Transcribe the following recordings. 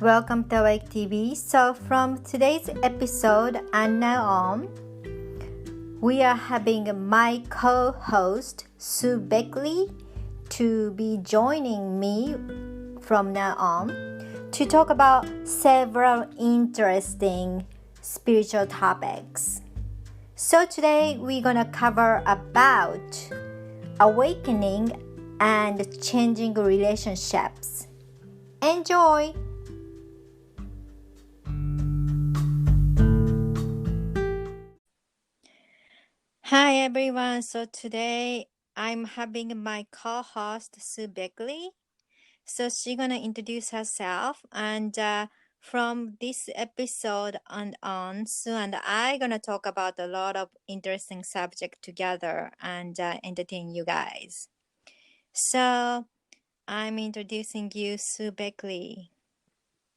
welcome to Awake TV. So from today's episode and now on, we are having my co-host Sue Beckley to be joining me from now on to talk about several interesting spiritual topics. So today we're gonna cover about awakening and changing relationships. Enjoy! Hi everyone. So today I'm having my co-host Sue Beckley. So she's gonna introduce herself, and from this episode and on, Sue and I gonna talk about a lot of interesting subject together and entertain you guys. So I'm introducing you, Sue Beckley.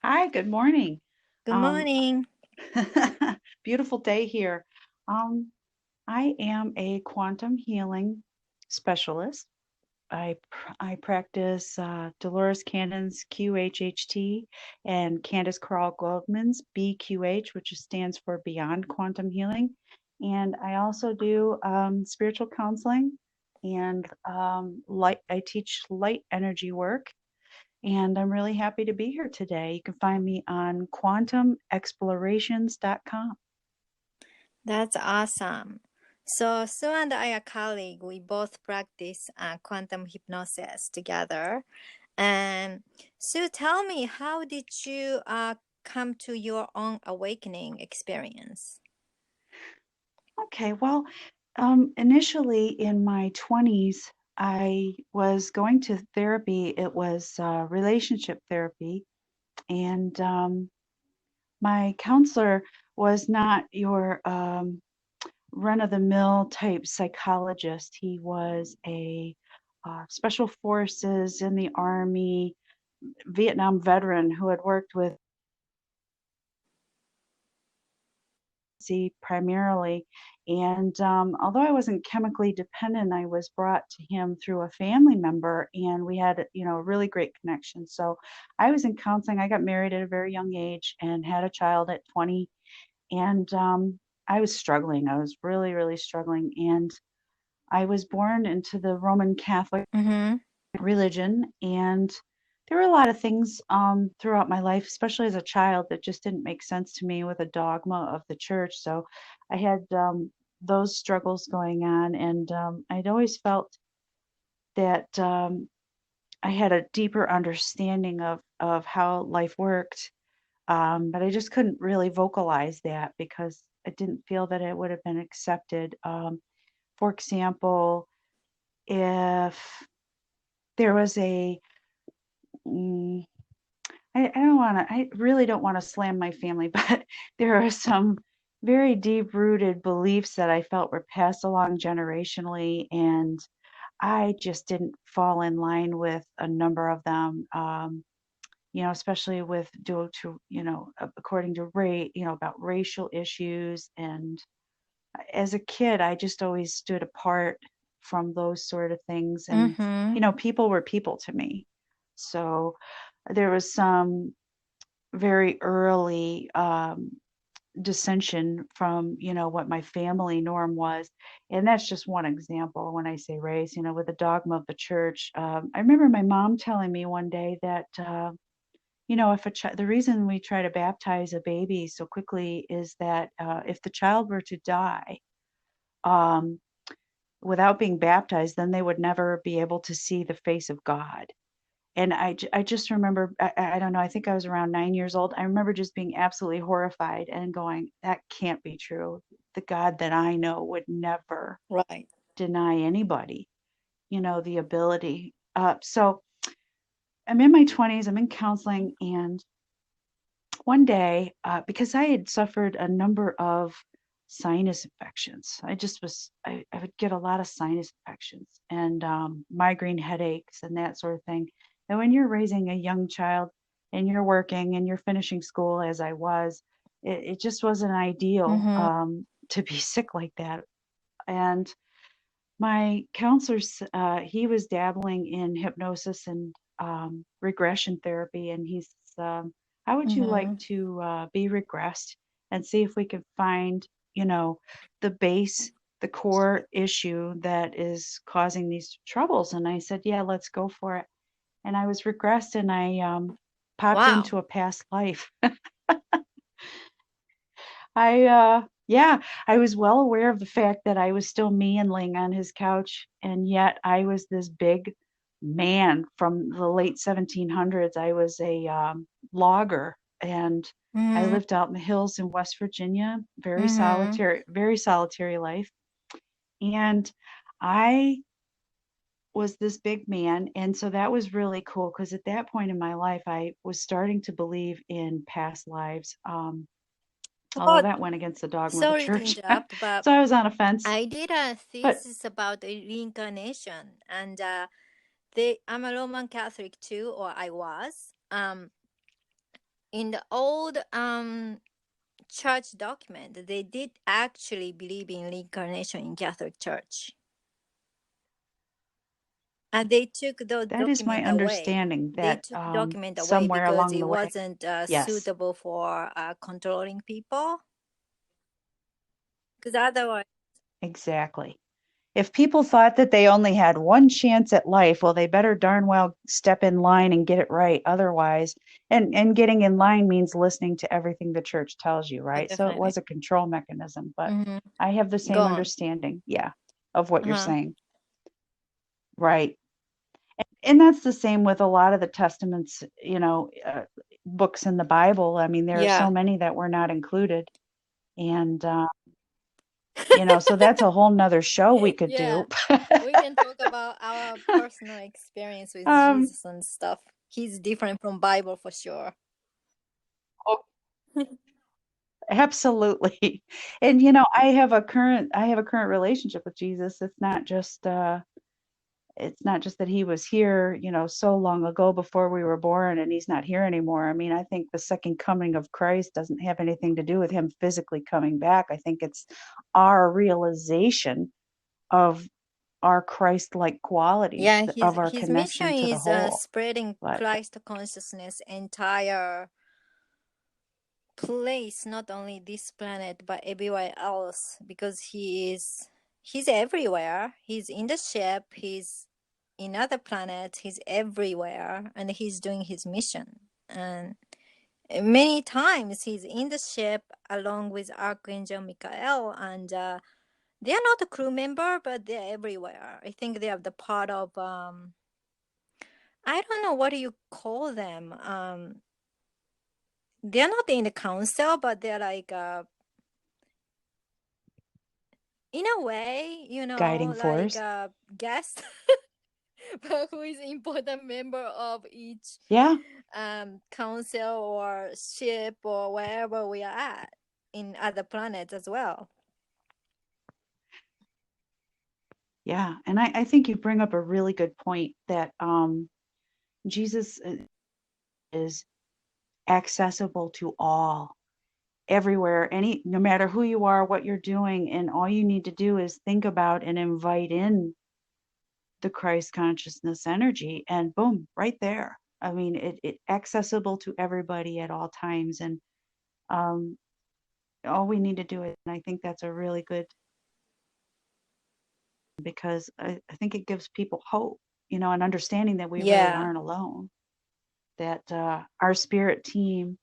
Hi, good morning. Good Um, morning. Beautiful day here. Um, I am a quantum healing specialist. I practice Dolores Cannon's QHHT and Candace Carl Goldman's BQH, which stands for Beyond Quantum Healing. And I also do spiritual counseling and light. I teach light energy work, and I'm really happy to be here today. You can find me on quantumexplorations.com. That's awesome. So Sue and I are colleagues. We both practice quantum hypnosis together. And Sue, tell me, how did you come to your own awakening experience? Okay, well, initially in my 20s, I was going to therapy. It was relationship therapy. And my counselor was not your run of the mill type psychologist. He was a special forces in the Army, Vietnam veteran who had worked with primarily. And although I wasn't chemically dependent, I was brought to him through a family member, and we had, a really great connection. So I was in counseling. I got married at a very young age and had a child at 20. And I was struggling. I was really, really struggling. And I was born into the Roman Catholic Mm-hmm. religion, and there were a lot of things throughout my life, especially as a child, that just didn't make sense to me with a dogma of the church. So I had those struggles going on, and I'd always felt that I had a deeper understanding of how life worked, but I just couldn't really vocalize that because I didn't feel that it would have been accepted. For example, if there was mm, I don't want to, I really don't want to slam my family, but there are some very deep rooted beliefs that I felt were passed along generationally, and I just didn't fall in line with a number of them. Especially with due to, according to rate, about racial issues. And as a kid, I just always stood apart from those sort of things. And, Mm-hmm. people were people to me. So there was some very early dissension from what my family norm was, and that's just one example. When I say race, with the dogma of the church, I remember my mom telling me one day that if the reason we try to baptize a baby so quickly is that if the child were to die um, without being baptized, then they would never be able to see the face of God. And I just remember, I don't know, I think I was around 9 years old. I remember just being absolutely horrified and going, that can't be true. The God that I know would never Right. deny anybody, the ability. So I'm in my 20s, I'm in counseling, and one day, because I had suffered a number of sinus infections, I would get a lot of sinus infections and migraine headaches and that sort of thing. And when you're raising a young child and you're working and you're finishing school, as I was, it just wasn't ideal Mm-hmm. to be sick like that. And my counselor, he was dabbling in hypnosis and regression therapy, and he's How would you like Mm-hmm. to be regressed and see if we can find, you know, the base, the core issue that is causing these troubles? And I said, yeah, let's go for it. And I was regressed and I popped Wow. into a past life. Yeah, I was well aware of the fact that I was still me and laying on his couch, and yet I was this big man from the late 1700s. I was a logger, and I Mm-hmm. lived out in the hills in West Virginia, Mm-hmm. very solitary life. And I was this big man, and so that was really cool because at that point in my life, I was starting to believe in past lives. Although Well, that went against the dogma of the sorry to church. interrupt, but So I was on a fence. I did a But thesis about reincarnation, and I'm a Roman Catholic too, or I was. In the old church document, they did actually believe in reincarnation in Catholic Church, and they took the that is my document away. understanding They that took document away somewhere because along it the way, wasn't yes, suitable for controlling people. Because otherwise, exactly. If people thought that they only had one chance at life, well, they better darn well step in line and get it right. Otherwise, and getting in line means listening to everything the church tells you, right? So it definitely was a control mechanism, but hmm I have the same gone. understanding, yeah, of what you're Uh-huh. saying. Right. And that's the same with a lot of the testaments, books in the Bible. I mean, there are Yeah. so many that were not included. And, so that's a whole nother show we could Yeah. do. We can talk about our personal experience with um, Jesus and stuff. He's different from Bible for sure. oh, absolutely. And, I have a current relationship with Jesus. It's not just that he was here, so long ago before we were born and he's not here anymore. I mean, I think the second coming of Christ doesn't have anything to do with him physically coming back. I think it's our realization of our Christ-like qualities, Yeah, of our his mission connection to the is whole. spreading But Christ consciousness entire place, not only this planet but everywhere else, because he's everywhere. He's in the ship, he's in other planets, he's everywhere, and he's doing his mission. And many times he's in the ship along with Archangel Michael, and they are not a crew member, but they're everywhere. I think they are the part of I don't know what do you call them. They're not in the council, but they're like in a way, guiding like force. a guest, but who is important member of each Yeah, council or ship or wherever we are at in other planets as well. yeah. And I think you bring up a really good point that Jesus is accessible to all, everywhere, no matter who you are, what you're doing, and all you need to do is think about and invite in the Christ consciousness energy, and boom, right there. I mean, it accessible to everybody at all times, and um, all we need to do it. And I think that's a really good, because I think it gives people hope, and understanding that we really Yeah. aren't alone. That our spirit team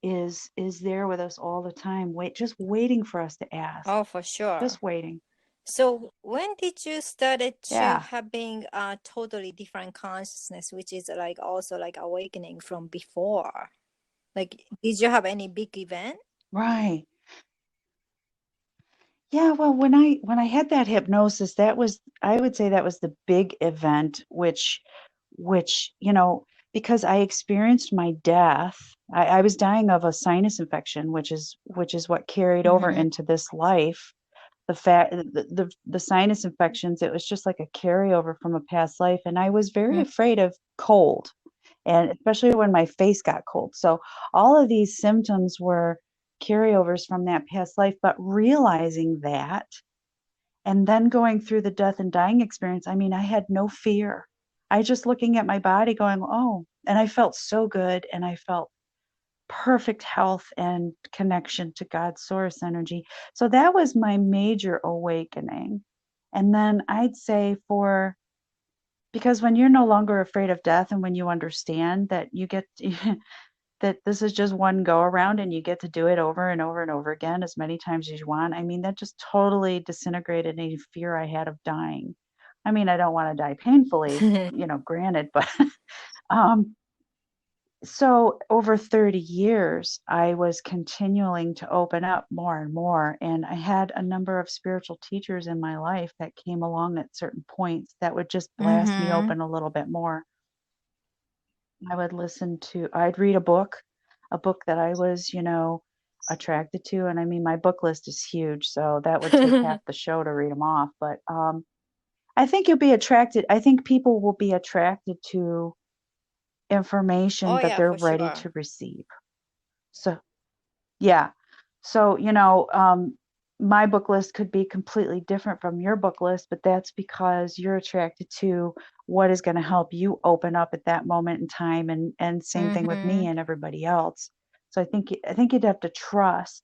is there with us all the time, just waiting for us to ask, Oh, for sure. just waiting. So when did you started to Yeah. having a totally different consciousness, which is like also like awakening from before? Like, did you have any big event? Right. Yeah, well, when I had that hypnosis, I would say that was the big event, which, because I experienced my death. I was dying of a sinus infection, which is what carried over Mm-hmm. into this life. The sinus infections, it was just like a carryover from a past life, and I was very afraid of cold, and especially when my face got cold. So all of these symptoms were carryovers from that past life, but realizing that and then going through the death and dying experience, I mean, I had no fear. I just looking at my body going, oh, and I felt so good, and I felt perfect health and connection to God's source energy. So that was my major awakening. And then I'd say because when you're no longer afraid of death and when you understand that you get that this is just one go around and you get to do it over and over and over again as many times as you want. I mean, that just totally disintegrated any fear I had of dying. I mean, I don't want to die painfully, granted, but um, so over 30 years, I was continuing to open up more and more. And I had a number of spiritual teachers in my life that came along at certain points that would just blast me Mm-hmm. open a little bit more. I'd read a book that I was, attracted to. And I mean, my book list is huge, so that would take half the show to read them off. But I think people will be attracted to information Oh that yeah, they're for ready sure. to receive. So, yeah. So, my book list could be completely different from your book list, but that's because you're attracted to what is going to help you open up at that moment in time, and same thing with me Mm-hmm. and everybody else. So I think you'd have to trust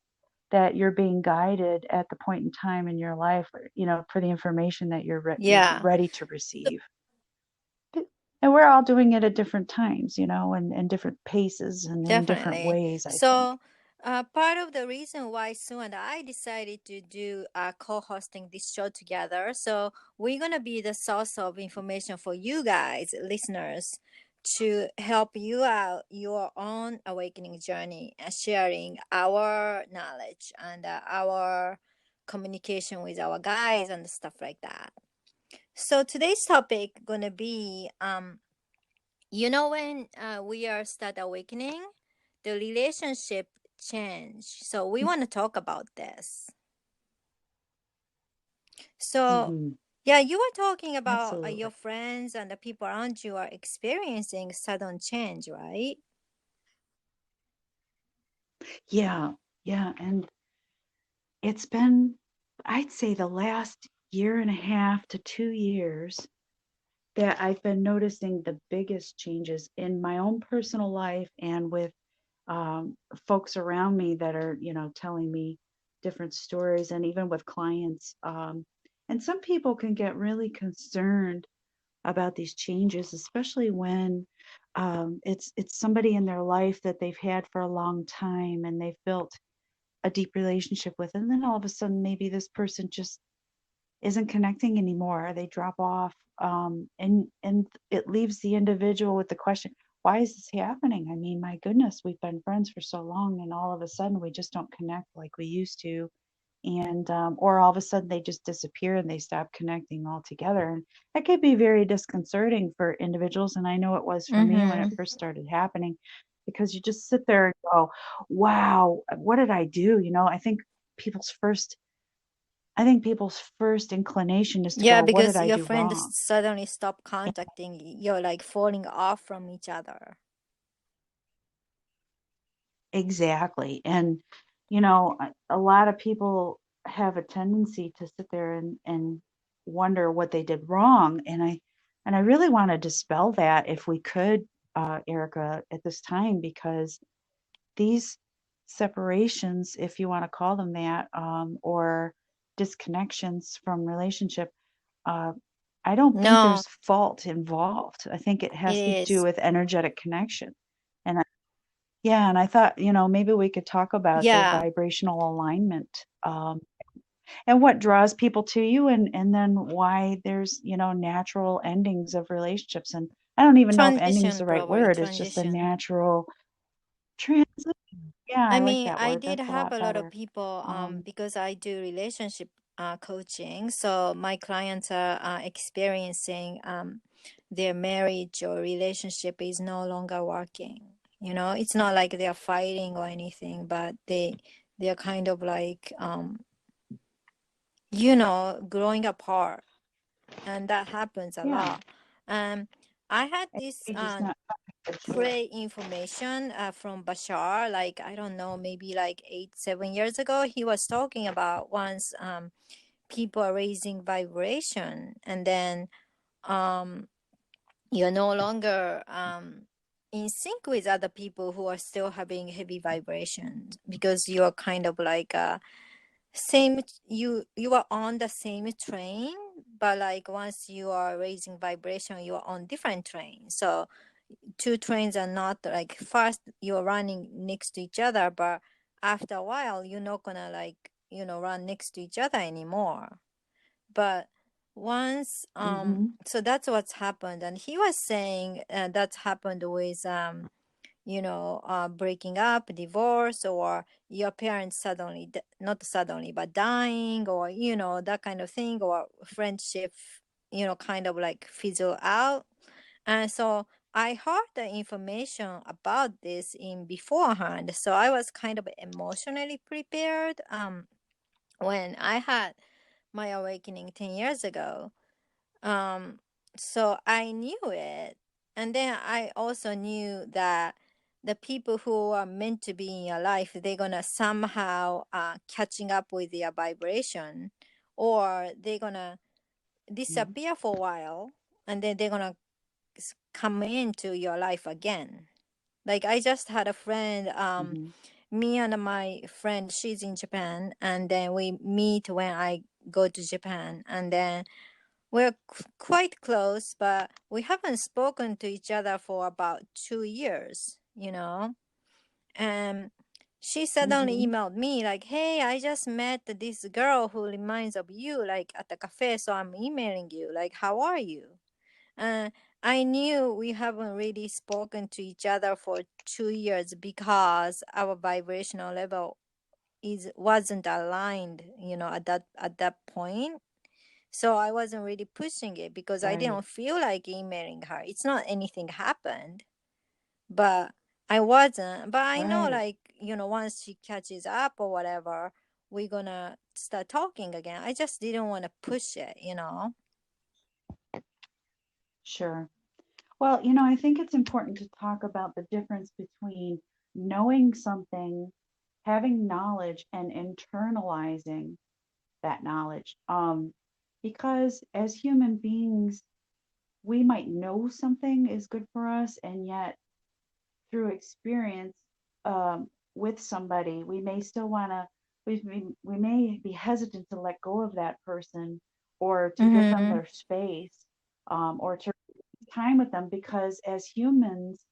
that you're being guided at the point in time in your life, for the information that you're Yeah, ready to receive. And we're all doing it at different times, and different paces and in different definitely. ways, I think. So, part of the reason why Sue and I decided to do co-hosting this show together, so we're gonna be the source of information for you guys, listeners, to help you out your own awakening journey, sharing our knowledge and our communication with our guys and stuff like that. So today's topic gonna be when we are start awakening, the relationship change. So we want to talk about this. So Hmm. yeah, you were talking about your Absolutely. friends and the people around you are experiencing sudden change, right? Yeah. Yeah. And it's been, I'd say, the last year and a half to 2 years that I've been noticing the biggest changes in my own personal life and with folks around me that are, telling me different stories, and even with clients. And some people can get really concerned about these changes, especially when it's somebody in their life that they've had for a long time and they've built a deep relationship with, and then all of a sudden maybe this person just isn't connecting anymore, they drop off, and it leaves the individual with the question, why is this happening? I mean, my goodness, we've been friends for so long and all of a sudden we just don't connect like we used to. And or all of a sudden they just disappear and they stop connecting altogether, and that could be very disconcerting for individuals, and I know it was for me when it Mm-hmm. first started happening, because you just sit there and go, wow, what did I do? People's first I think people's first inclination is to Yeah, go, what did because I your do friends wrong? suddenly stop contacting you. You're like falling off from each other. Exactly. And, a lot of people have a tendency to sit there and wonder what they did wrong. And I really want to dispel that if we could, Erica, at this time, because these separations, if you want to call them that, or disconnections from relationship, uh, I don't think No, there's fault involved. I think it it has to do is. with energetic connection. And yeah, and I thought, maybe we could talk about the Yeah, vibrational alignment, and what draws people to you, and then why there's, natural endings of relationships. And I don't even know if ending is transition, the right probably word. It's just a transition. natural transition. Yeah, I I like mean, that I word. did That's a have lot a lot of better. people Um, because I do relationship coaching. So my clients are experiencing their marriage or relationship is no longer working. It's not like they're fighting or anything, but they're kind of like growing apart, and that happens a yeah, lot. Um, I had this age is not good for it. pray information from Bashar, like I don't know, maybe like 7 years ago. He was talking about once people are raising vibration, and then um, you're no longer in sync with other people who are still having heavy vibrations, because you're kind of like same, you are on the same train, but like once you are raising vibration, you are on different trains. So two trains are not like, first you're running next to each other, but after a while you're not gonna like, run next to each other anymore. But once Mm-hmm. so that's what's happened. And he was saying that's happened with breaking up, divorce, or your parents suddenly, not suddenly, but dying, or, that kind of thing, or friendship, kind of like fizzle out. And so I heard the information about this in beforehand. So I was kind of emotionally prepared when I had my awakening 10 years ago. Um, so I knew it. And then I also knew that the people who are meant to be in your life, they're gonna somehow catching up with your vibration, or they're gonna disappear for a while, and then they're gonna come into your life again. Like I just had a friend, Mm-hmm. me and my friend, she's in Japan, and then we meet when I go to Japan, and then we're quite close, but we haven't spoken to each other for about 2 years, And she suddenly Mm-hmm. emailed me like, "Hey, I just met this girl who reminds of you, like at the cafe. So I'm emailing you. Like, how are you?" And I knew we haven't really spoken to each other for 2 years because our vibrational level is wasn't aligned, at that point. So I wasn't really pushing it because I Right. didn't feel like emailing her. It's not anything happened, but I wasn't. But I know, Right. like, once she catches up or whatever, we're gonna start talking again. I just didn't want to push it. Sure. Well, I think it's important to talk about the difference between knowing something, having knowledge, and internalizing that knowledge. Because as human beings, we might know something is good for us, and yet through experience with somebody, we may still want to, we may be hesitant to let go of that person or to give them Mm-hmm. their space, or to time with them because as humans,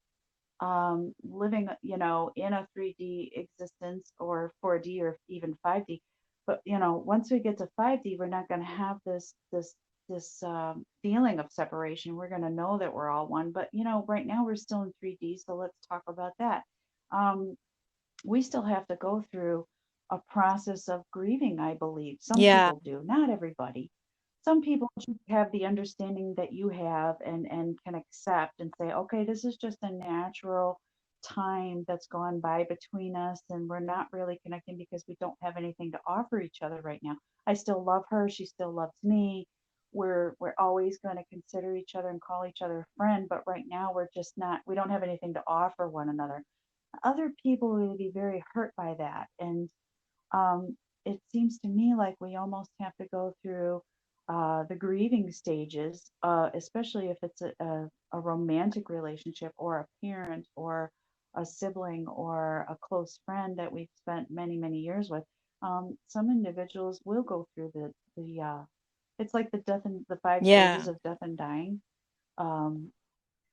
living, in a 3D existence or 4D or even 5D. But once we get to 5D, we're not going to have this feeling of separation. We're going to know that we're all one. But right now we're still in 3D, so let's talk about that. Um, we still have to go through a process of grieving, I believe. Some Yeah. people do, not everybody. Some people just have the understanding that you have and can accept and say, okay, this is just a natural time that's gone by between us, and we're not really connecting because we don't have anything to offer each other right now. I still love her, she still loves me. We're always going to consider each other and call each other a friend, but right now we're just not, we don't have anything to offer one another. Other people will be very hurt by that. And it seems to me like we almost have to go through the grieving stages, especially if it's a romantic relationship or a parent or a sibling or a close friend that we've spent many, many years with. Some individuals will go through it's like the death and the five stages Yeah. of death and dying. Um,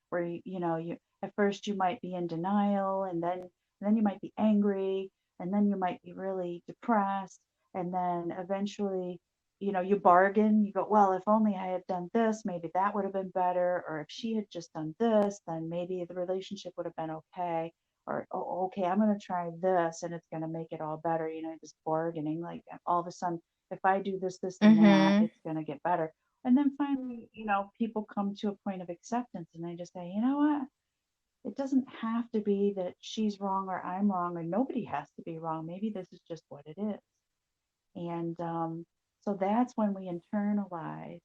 where you at first you might be in denial, and then you might be angry, and then you might be really depressed, and then eventually you bargain, you go, well, if only I had done this, maybe that would have been better, or if she had just done this, then maybe the relationship would have been okay, or oh, okay, I'm going to try this and it's going to make it all better, just bargaining, like all of a sudden, if I do this, this, and that, Mm-hmm. it's going to get better. And then finally, people come to a point of acceptance and they just say, you know what? It doesn't have to be that she's wrong or I'm wrong, or nobody has to be wrong. Maybe this is just what it is. And so that's when we internalize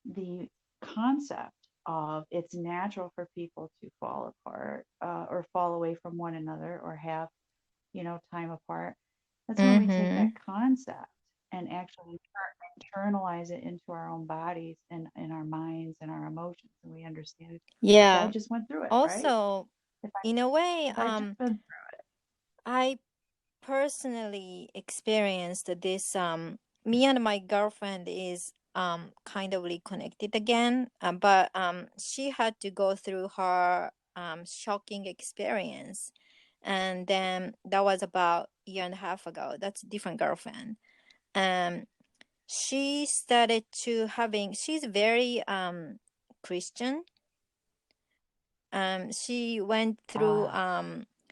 the concept of it's natural for people to fall apart, or fall away from one another, or have, time apart. That's when we take that Mm-hmm. concept and actually internalize it into our own bodies and in our minds and our emotions, and we understand if I Yeah. just went through it, right? Also, If I in a way, if I just been I personally experienced this. Me and my girlfriend is kind of reconnected again, but she had to go through her shocking experience, and then that was about a year and a half ago. That's a different girlfriend. Um, she started to having. She's very Christian. She went through ah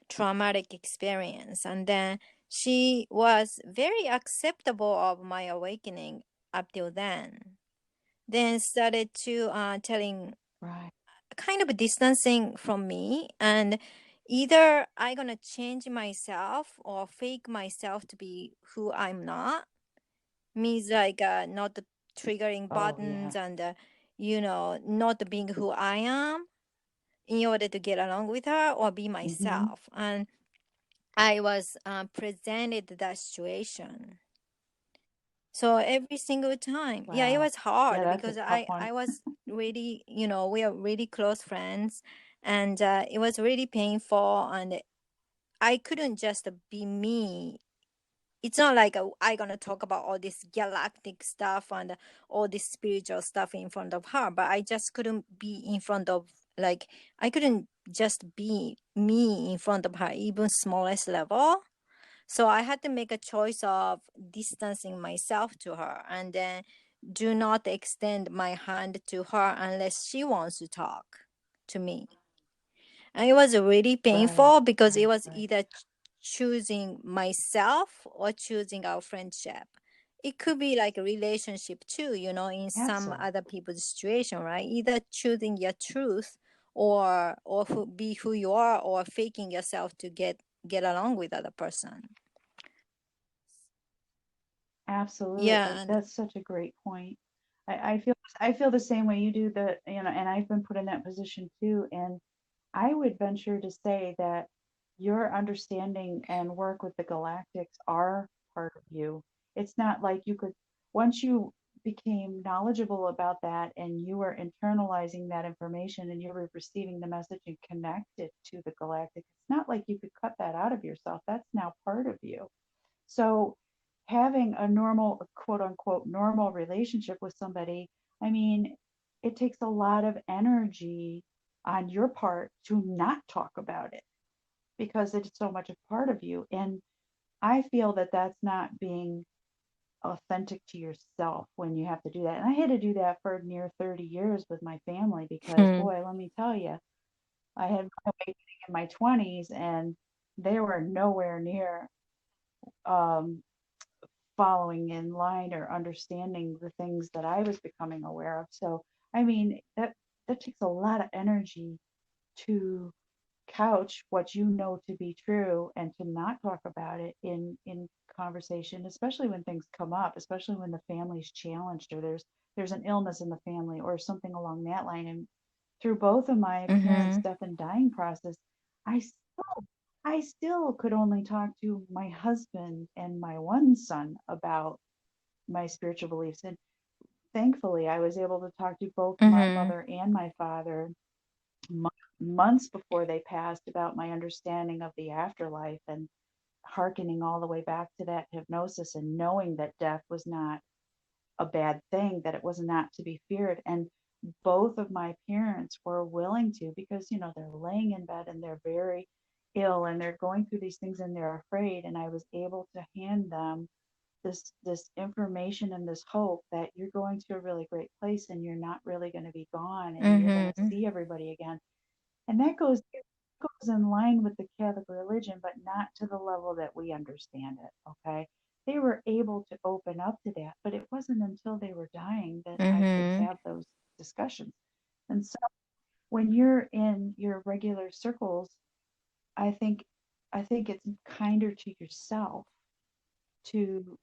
traumatic experience, and then she was very acceptable of my awakening up till then started to telling right kind of distancing from me, and either I gonna change myself or fake myself to be who I'm not, means like not triggering oh yeah buttons and not being who I am in order to get along with her or be mm-hmm myself. And I was presented that situation. So every single time, yeah, it wow was yeah hard that's a because tough I one I was really, we are really close friends, and it was really painful, and I couldn't just be me. It's not like I gonna talk about all this galactic stuff and all this spiritual stuff in front of her, but I just couldn't be in front of, like, I couldn't just be me in front of her, even smallest level. So I had to make a choice of distancing myself to her, and then do not extend my hand to her unless she wants to talk to me. And it was really right painful because it right was right either choosing myself or choosing our friendship. It could be like a relationship too, in some absolutely other people's situation, right? Either choosing your truth or be who you are, or faking yourself to get along with other person. Absolutely. Yeah, and That's such a great point. I feel the same way you do and I've been put in that position too. And I would venture to say that your understanding and work with the galactics are part of you. It's not like you could, once you became knowledgeable about that and you were internalizing that information and you were receiving the message and connect it to the galactic, it's not like you could cut that out of yourself. That's now part of you. So having a normal, quote unquote, normal relationship with somebody, I mean, it takes a lot of energy on your part to not talk about it because it's so much a part of you. And I feel that that's not being authentic to yourself when you have to do that. And I had to do that for near 30 years with my family because, hmm, boy, let me tell you, I had my awakening in my 20s and they were nowhere near um, following in line or understanding the things that I was becoming aware of. So, I mean, that takes a lot of energy to couch what you know to be true and to not talk about it in conversation, especially when things come up, especially when the family's challenged or there's an illness in the family or something along that line. And through both of my parents' hmm, death and dying process, I I still could only talk to my husband and my one son about my spiritual beliefs. And thankfully, I was able to talk to both my hmm, mother and my father months before they passed about my understanding of the afterlife and hearkening all the way back to that hypnosis and knowing that death was not a bad thing, that it was not to be feared. And both of my parents were willing to because, they're laying in bed and they're very ill and they're going through these things and they're afraid. And I was able to hand them this information and this hope that you're going to a really great place and you're not really going to be gone and you're going to hmm, see everybody again. And that goes in line with the Catholic religion, but not to the level that we understand it. Okay. They were able to open up to that, but it wasn't until they were dying that I could hmm, have those discussions. And so when you're in your regular circles, I think I think it's kinder to yourself to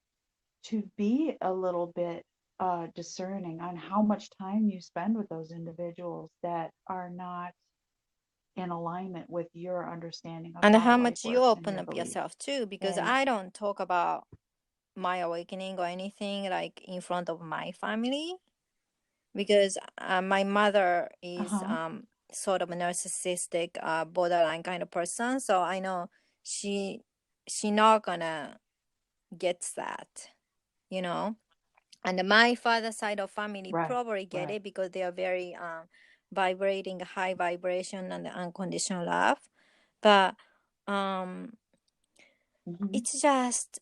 be a little bit discerning on how much time you spend with those individuals that are not in alignment with your understanding of and how how life much you works and open your up beliefs. yourself too, because And I don't talk about my awakening or anything like in front of my family because my mother is Uh-huh. sort of a narcissistic, borderline kind of person. So I know she she not gonna get that, you know. And my father's side of family Right. probably get Right. it because they are very vibrating high vibration and unconditional love. But um, Hmm. it's just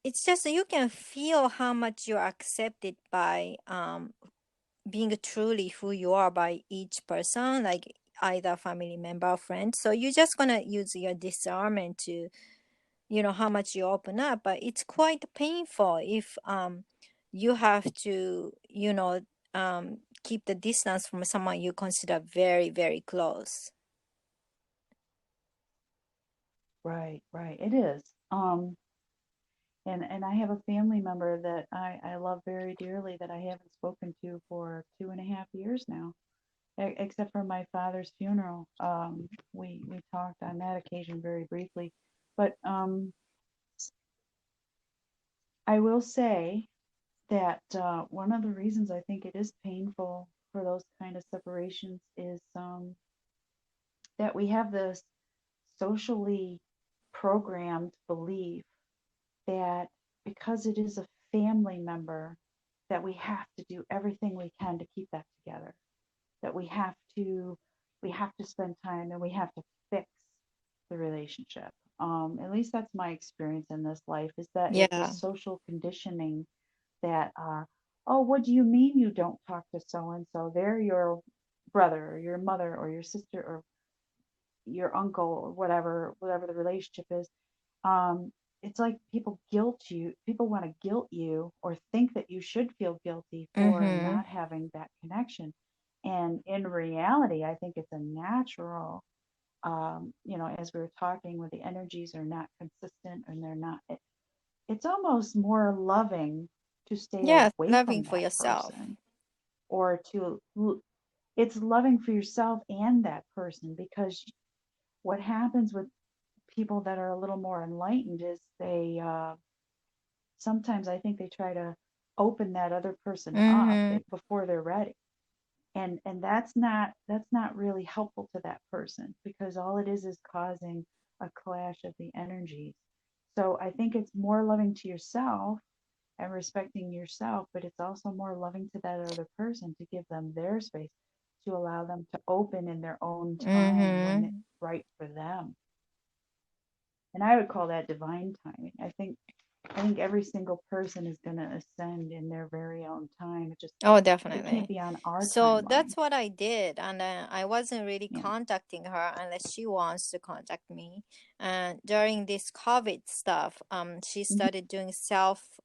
it's just you can feel how much you're accepted by being truly who you are by each person, like either family member or friend. So you're just gonna use your discernment to, how much you open up. But it's quite painful if you have to, keep the distance from someone you consider very, very close. Right. Right. It is. And I have a family member that I love very dearly that I haven't spoken to for 2.5 years now, except for my father's funeral. We talked on that occasion very briefly, but I will say that one of the reasons I think it is painful for those kind of separations is that we have this socially programmed belief that because it is a family member, that we have to do everything we can to keep that together, that we have to spend time and we have to fix the relationship. At least that's my experience in this life, is that it's a Yeah. social conditioning that oh, what do you mean you don't talk to so and so? They're your brother or your mother or your sister or your uncle or whatever the relationship is. um, it's like people want to guilt you or think that you should feel guilty for Mm-hmm. not having that connection. And in reality, I think it's a natural, as we were talking, where the energies are not consistent and they're not, it's almost more loving to stay Yeah, away loving from for that yourself. person, or it's loving for yourself and that person, because what happens with people that are a little more enlightened is they sometimes I think they try to open that other person up Mm-hmm. before they're ready. And that's not really helpful to that person, because all it is causing a clash of the energies. So I think it's more loving to yourself and respecting yourself, but it's also more loving to that other person to give them their space, to allow them to open in their own time when it's Mm-hmm. right for them. And I would call that divine timing. I think every single person is going to ascend in their very own time. Oh, It can't definitely. be on our So timeline. that's what I did, and I wasn't really Yeah. contacting her unless she wants to contact me. And during this COVID stuff, she Mhm. started doing self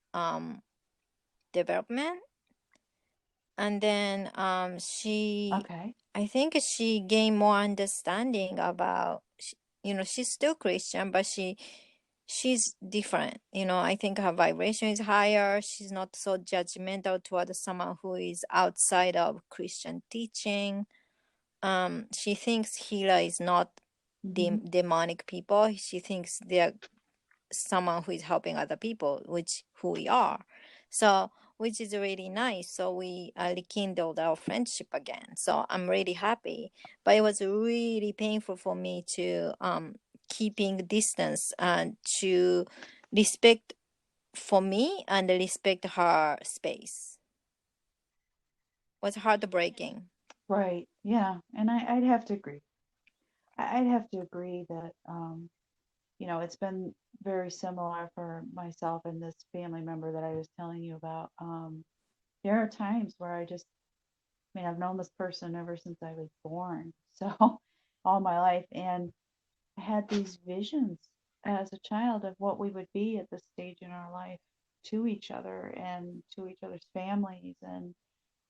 development, and then Okay. I think she gained more understanding about, she's still Christian, but she's different. I think her vibration is higher. She's not so judgmental toward someone who is outside of Christian teaching. She thinks healer is not Hmm. demonic people. She thinks they're someone who is helping other people, which who we are. So, which is really nice. So we rekindled our friendship again. So I'm really happy. But it was really painful for me to keeping distance and to respect for me and respect her space. Was heartbreaking. Right. Yeah. And I'd have to agree. I'd have to agree that, it's been very similar for myself and this family member that I was telling you about. There are times where I've known this person ever since I was born. So all my life. And I had these visions as a child of what we would be at this stage in our life to each other and to each other's families, and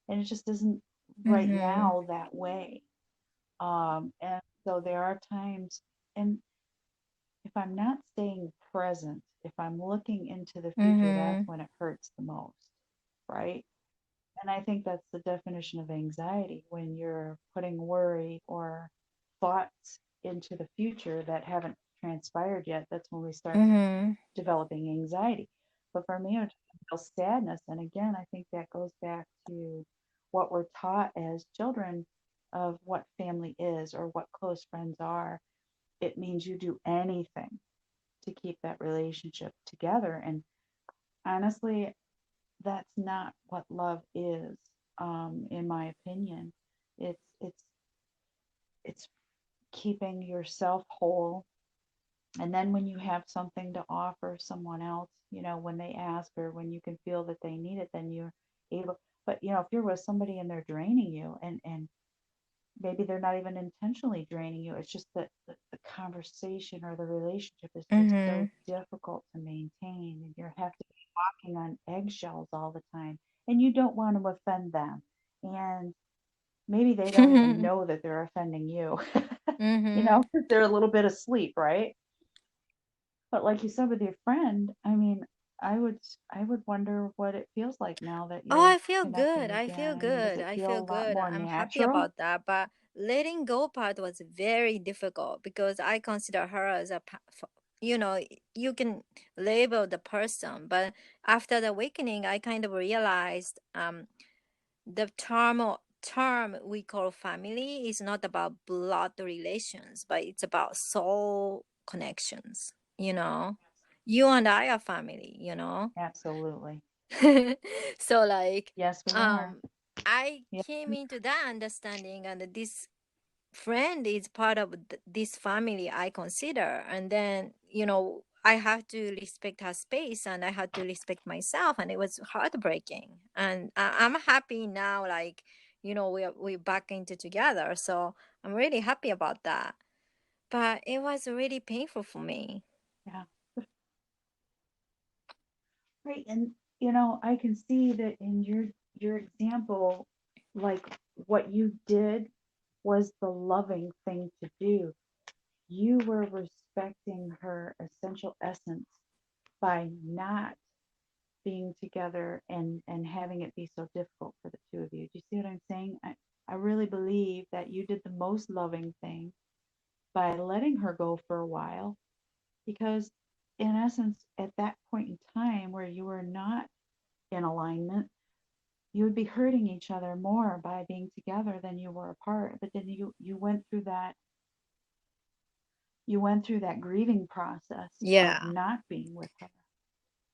it just isn't right Mm-hmm. now that way. And so there are times, and if I'm not staying present, if I'm looking into the future, that's Mm-hmm. when it hurts the most, right? And I think that's the definition of anxiety, when you're putting worry or thoughts into the future that haven't transpired yet, that's when we start Mm-hmm. developing anxiety. But for me, it was sadness. And again, I think that goes back to what we're taught as children of what family is or what close friends are. It means you do anything to keep that relationship together. And honestly, that's not what love is, in my opinion. It's it's it's keeping yourself whole, and then when you have something to offer someone else, when they ask or when you can feel that they need it, then you're able. But if you're with somebody and they're draining you, and maybe they're not even intentionally draining you, it's just that the conversation or the relationship is just Mm-hmm. so difficult to maintain, and you have to be walking on eggshells all the time, and you don't want to offend them, and maybe they don't even know that they're offending you, Mm-hmm. because they're a little bit asleep, right? But like you said with your friend, I mean, I would wonder what it feels like now that Oh, you're I feel good. connecting I again. feel I mean, does good. it I feel feel a lot good. more I'm happy natural? about that. But letting go part was very difficult because I consider her as you know, you can label the person, but after the awakening, I kind of realized the term we call family is not about blood relations, but it's about soul connections. You know, you and I are family. You know, Absolutely. so like Yes, we are. um I Yeah. came into that understanding, and this friend is part of this family I consider, and then I have to respect her space and I had to respect myself, and it was heartbreaking, and I'm happy now, like we're back into together, so I'm really happy about that, but it was really painful for me. Yeah. Right. And I can see that in your example, like what you did was the loving thing to do. You were respecting her essential essence by not being together and having it be so difficult for the two of you. Do you see what I'm saying? I really believe that you did the most loving thing by letting her go for a while, because in essence, at that point in time where you were not in alignment, you would be hurting each other more by being together than you were apart. But then you went through that grieving process of Yeah. not being with her,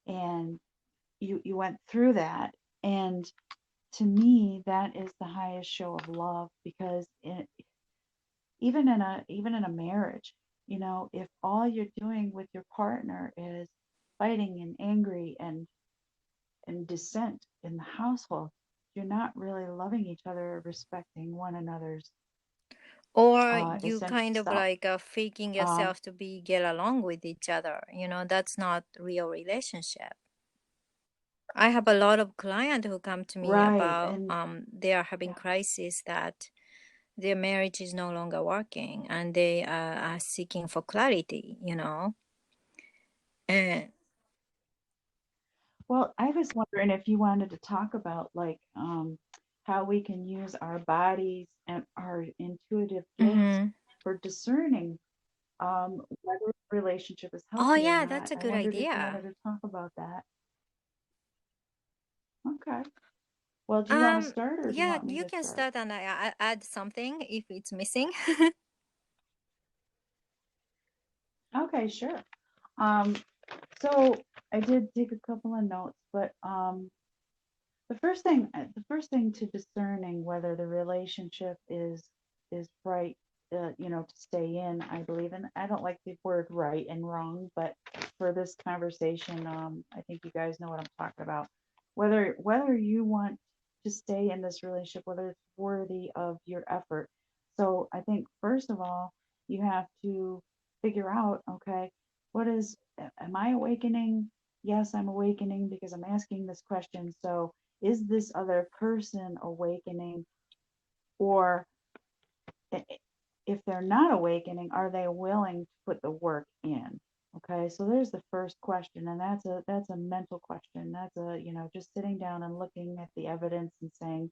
and you went through that. And to me, that is the highest show of love, because even in a marriage, if all you're doing with your partner is fighting and angry and dissent in the household, you're not really loving each other or respecting one another's Or you essential kind of self. like faking Um, yourself to be get along with each other. That's not real relationship. I have a lot of clients who come to me right, about and they are having yeah. crisis that their marriage is no longer working, and they are seeking for clarity. And Well, I was wondering if you wanted to talk about, like, how we can use our bodies and our intuitive gifts hmm. for discerning whether a relationship is Oh healthy or yeah, not. that's a I good wondered if you idea. wanted to talk about that. Okay. Well, do you want to start or do you Yeah, want me you to can start? start and I add something if it's missing. Okay, sure. Um, so I did take a couple of notes, but the first thing to discerning whether the relationship is right, to stay in, I believe. And I don't like the word right and wrong, but for this conversation, I think you guys know what I'm talking about. Whether you want to stay in this relationship, whether it's worthy of your effort. So I think first of all, you have to figure out, okay, am I awakening? Yes, I'm awakening because I'm asking this question. So is this other person awakening? Or if they're not awakening, are they willing to put the work in? Okay, so there's the first question, and that's a mental question. That's just sitting down and looking at the evidence and saying,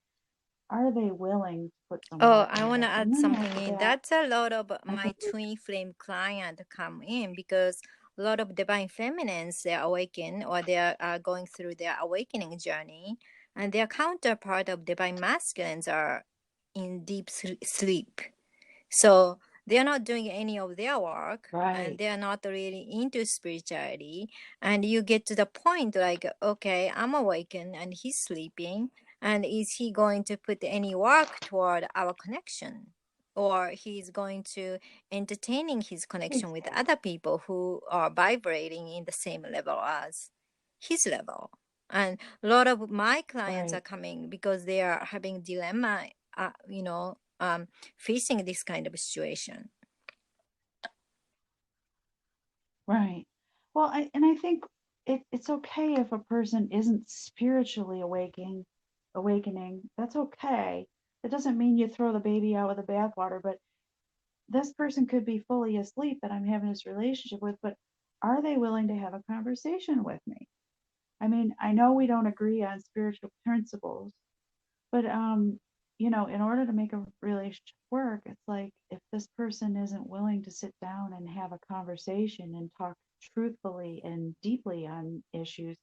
are they willing to put some Oh, work I in want to it? And add then something after in. that, That's a lot of I my think you're twin flame client come in because a lot of divine feminines they awaken or they are going through their awakening journey, and their counterpart of divine masculines are in deep sleep. So they're not doing any of their work and right. they're not really into spirituality. And you get to the point like, okay, I'm awakened and he's sleeping. And is he going to put any work toward our connection? Or he's going to entertaining his connection with Exactly. other people who are vibrating in the same level as his level. And a lot of my clients are Right. coming because they are having dilemma, facing this kind of situation. Right. Well, I think it's okay if a person isn't spiritually awakening. That's okay. It doesn't mean you throw the baby out with the bathwater, but this person could be fully asleep that I'm having this relationship with, but are they willing to have a conversation with me? I mean, I know we don't agree on spiritual principles, but in order to make a relationship work, it's like if this person isn't willing to sit down and have a conversation and talk truthfully and deeply on issues,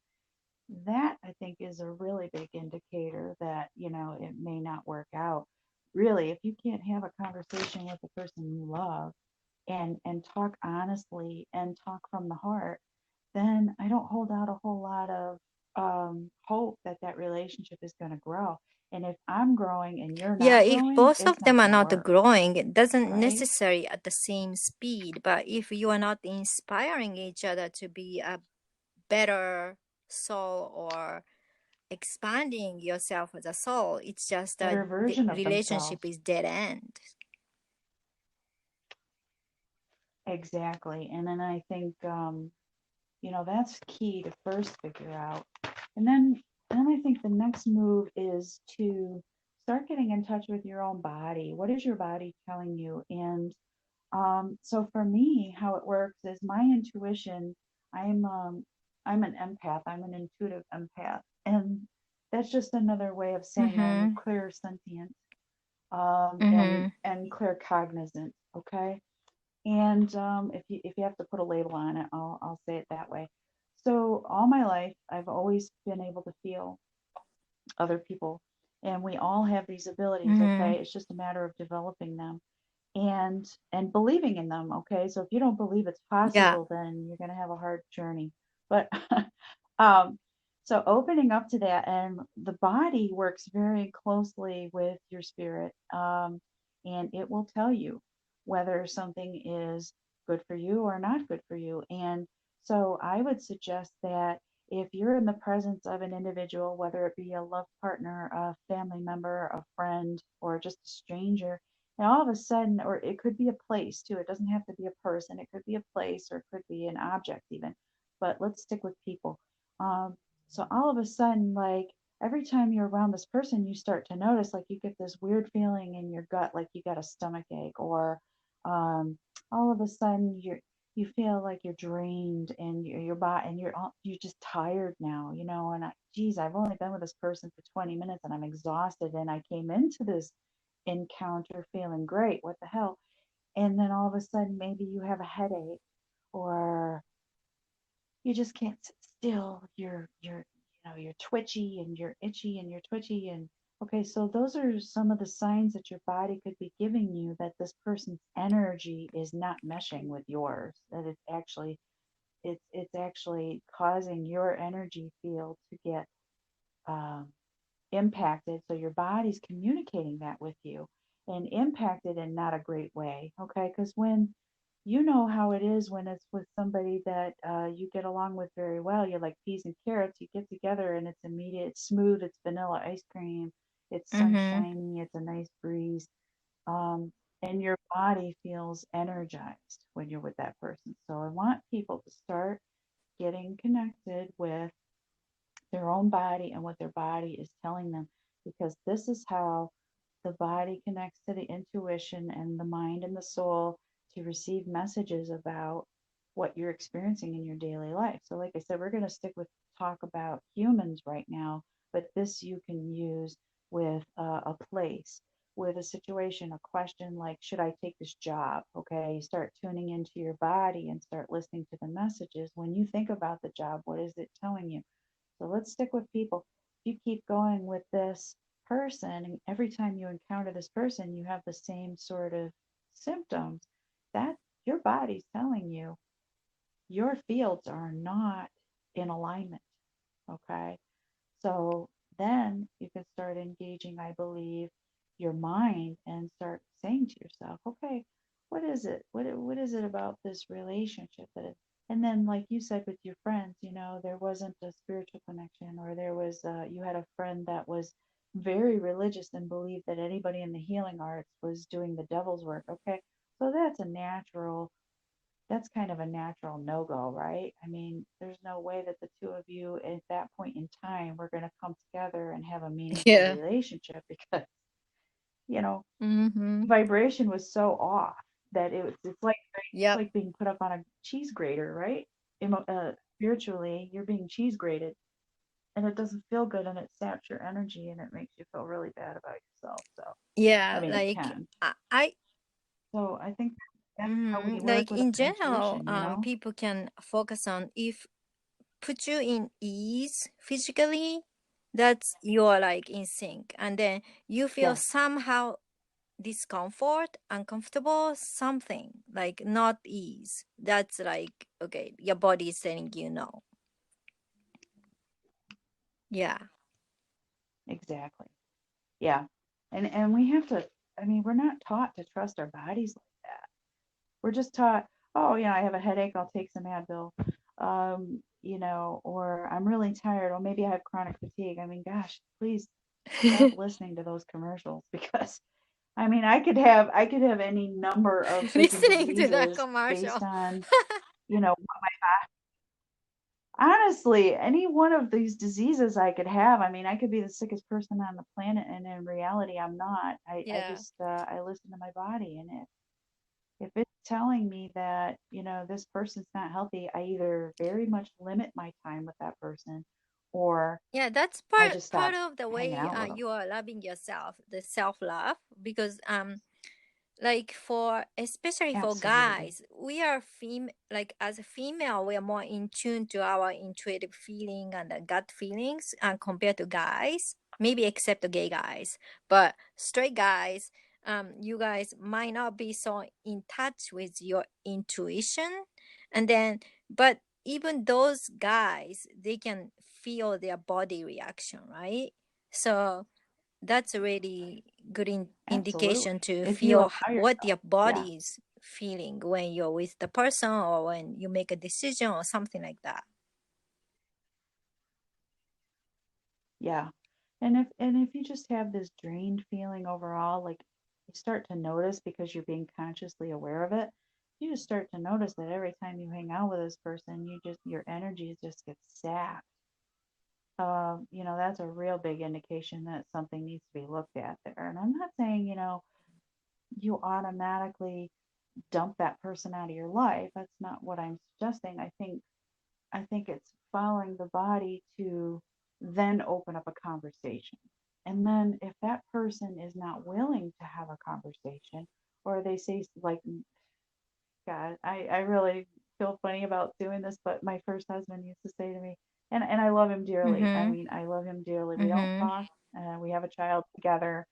that I think is a really big indicator that, it may not work out. Really, if you can't have a conversation with the person you love and talk honestly and talk from the heart, then I don't hold out a whole lot of hope that that relationship is going to grow. And if I'm growing and you're Yeah, not if growing, both of it's not them are going to not work, growing, it doesn't right? necessarily at the same speed. But if you are not inspiring each other to be a better soul or expanding yourself as a soul, it's just that Better the version of relationship themselves. is dead end. Exactly. And then I think, that's key to first figure out. And then I think the next move is to start getting in touch with your own body. What is your body telling you? And so for me, how it works is my intuition. I'm um, I'm an empath. I'm an intuitive empath, and that's just another way of saying I'm Mm-hmm. clear sentient, and Mm-hmm. clear cognizant. Okay, and if you have to put a label on it, I'll say it that way. So all my life, I've always been able to feel other people, and we all have these abilities. Mm-hmm. Okay, it's just a matter of developing them and believing in them. Okay, so if you don't believe it's Yeah. possible, then you're going to have a hard journey. But um so opening up to that, and the body works very closely with your spirit, and it will tell you whether something is good for you or not good for you. And so I would suggest that if you're in the presence of an individual, whether it be a love partner, a family member, a friend, or just a stranger, and all of a sudden, or it could be a place too, it doesn't have to be a person, it could be a place or it could be an object even, but let's stick with people. Um, so all of a sudden, like every time you're around this person, you start to notice like you get this weird feeling in your gut, like you got a stomach ache, or um, all of a sudden you feel like you're drained and your body and you're just tired now, and geez, I've only been with this person for 20 minutes and I'm exhausted, and I came into this encounter feeling great. What the hell? And then all of a sudden, maybe you have a headache, or you just can't sit still. You're twitchy and you're itchy and you're twitchy. And okay, so those are some of the signs that your body could be giving you that this person's energy is not meshing with yours. That it's actually causing your energy field to get um, impacted. So your body's communicating that with you, and impacted in not a great way. Okay. Because when you know how it is when it's with somebody that you get along with very well, you're like peas and carrots. You get together and it's immediate, it's smooth, it's vanilla ice cream, it's Mm-hmm. sunshiny, it's a nice breeze. Um, and your body feels energized when you're with that person. So I want people to start getting connected with their own body and what their body is telling them, because this is how the body connects to the intuition and the mind and the soul to receive messages about what you're experiencing in your daily life. So like I said, we're going to stick with talk about humans right now, but this you can use with a place, with a situation, a question like, should I take this job? Okay, you start tuning into your body and start listening to the messages. When you think about the job, what is it telling you? So let's stick with people. If you keep going with this person, and every time you encounter this person, you have the same sort of symptoms, that your body's telling you your fields are not in alignment. Okay. So then you can start engaging, I believe, your mind and start saying to yourself, okay, what is it? What is it about this relationship that it, and then like you said with your friends, there wasn't a spiritual connection, or there was you had a friend that was very religious and believed that anybody in the healing arts was doing the devil's work. Okay. So that's kind of a natural no-go, right? I mean, there's no way that the two of you at that point in time were going to come together and have a meaningful Yeah. relationship because, you know, Mm-hmm. vibration was so off that it's Yep. like being put up on a cheese grater, right? Spiritually, you're being cheese grated and it doesn't feel good and it saps your energy and it makes you feel really bad about yourself. So, I Yeah. mean, it Like can. I So, I think that's how we mm-hmm. work Like with in our general, intuition. people can focus on if put you in ease physically, that's you're like in sync, and then you feel Yes, somehow discomfort, uncomfortable, something like not ease. That's like okay, your body is telling you no. Yeah. exactly. Yeah. And we have to, I mean, we're not taught to trust our bodies like that. We're just taught, oh, yeah, I have a headache, I'll take some Advil. Or I'm really tired, or maybe I have chronic fatigue. I mean, gosh, please stop listening to those commercials because I mean, I could have any number of freaking Listening to the diseases based commercial. on, you know, honestly, any one of these diseases I could have. I mean, I could be the sickest person on the planet, and in reality, I'm not. I Yeah. just I listen to my body, and if it's telling me that this person's not healthy, I either very much limit my time with that person, or Yeah, that's I part just part stop of the hanging way out with them. you are loving yourself, the self love, because like for especially for Absolutely, guys, we are like as a female we are more in tune to our intuitive feeling and the gut feelings compared to guys, maybe except the gay guys, but straight guys, you guys might not be so in touch with your intuition, and then but even those guys they can feel their body reaction, right? So that's a really good absolutely. indication to If you feel allow what yourself, your yeah, body is feeling when you're with the person or when you make a decision or something like that. yeah. And if you just have this drained feeling overall, like you start to notice because you're being consciously aware of it, you just start to notice that every time you hang out with this person, your energy just gets sapped. That's a real big indication that something needs to be looked at there. And I'm not saying, you automatically dump that person out of your life. That's not what I'm suggesting. I think it's following the body to then open up a conversation. And then if that person is not willing to have a conversation, or they say like, God, I really feel funny about doing this, but my first husband used to say to me, and I love him dearly. I Mm-hmm. mean, I love him dearly. We don't Mm-hmm. talk. We have a child together,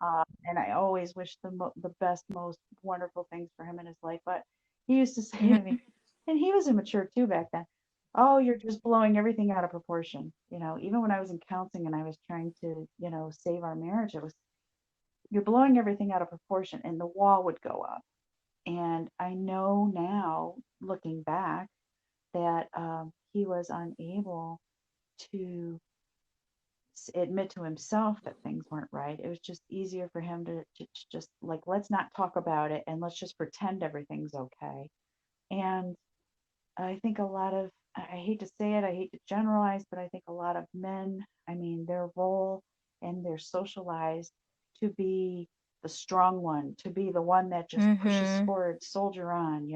and I always wish the best, most wonderful things for him in his life. But he used to say to Mm-hmm. me, and he was immature too back then. Oh, you're just blowing everything out of proportion. Even when I was in counseling and I was trying to, save our marriage, it was you're blowing everything out of proportion, and the wall would go up. And I know now, looking back, that he was unable to admit to himself that things weren't right. It was just easier for him to just like, let's not talk about it and let's just pretend everything's okay. And I think a lot of, I hate to say it, I hate to generalize, but I think a lot of men, I mean, their role and they're socialized to be the strong one, to be the one that just pushes Mm-hmm. forward, soldier on.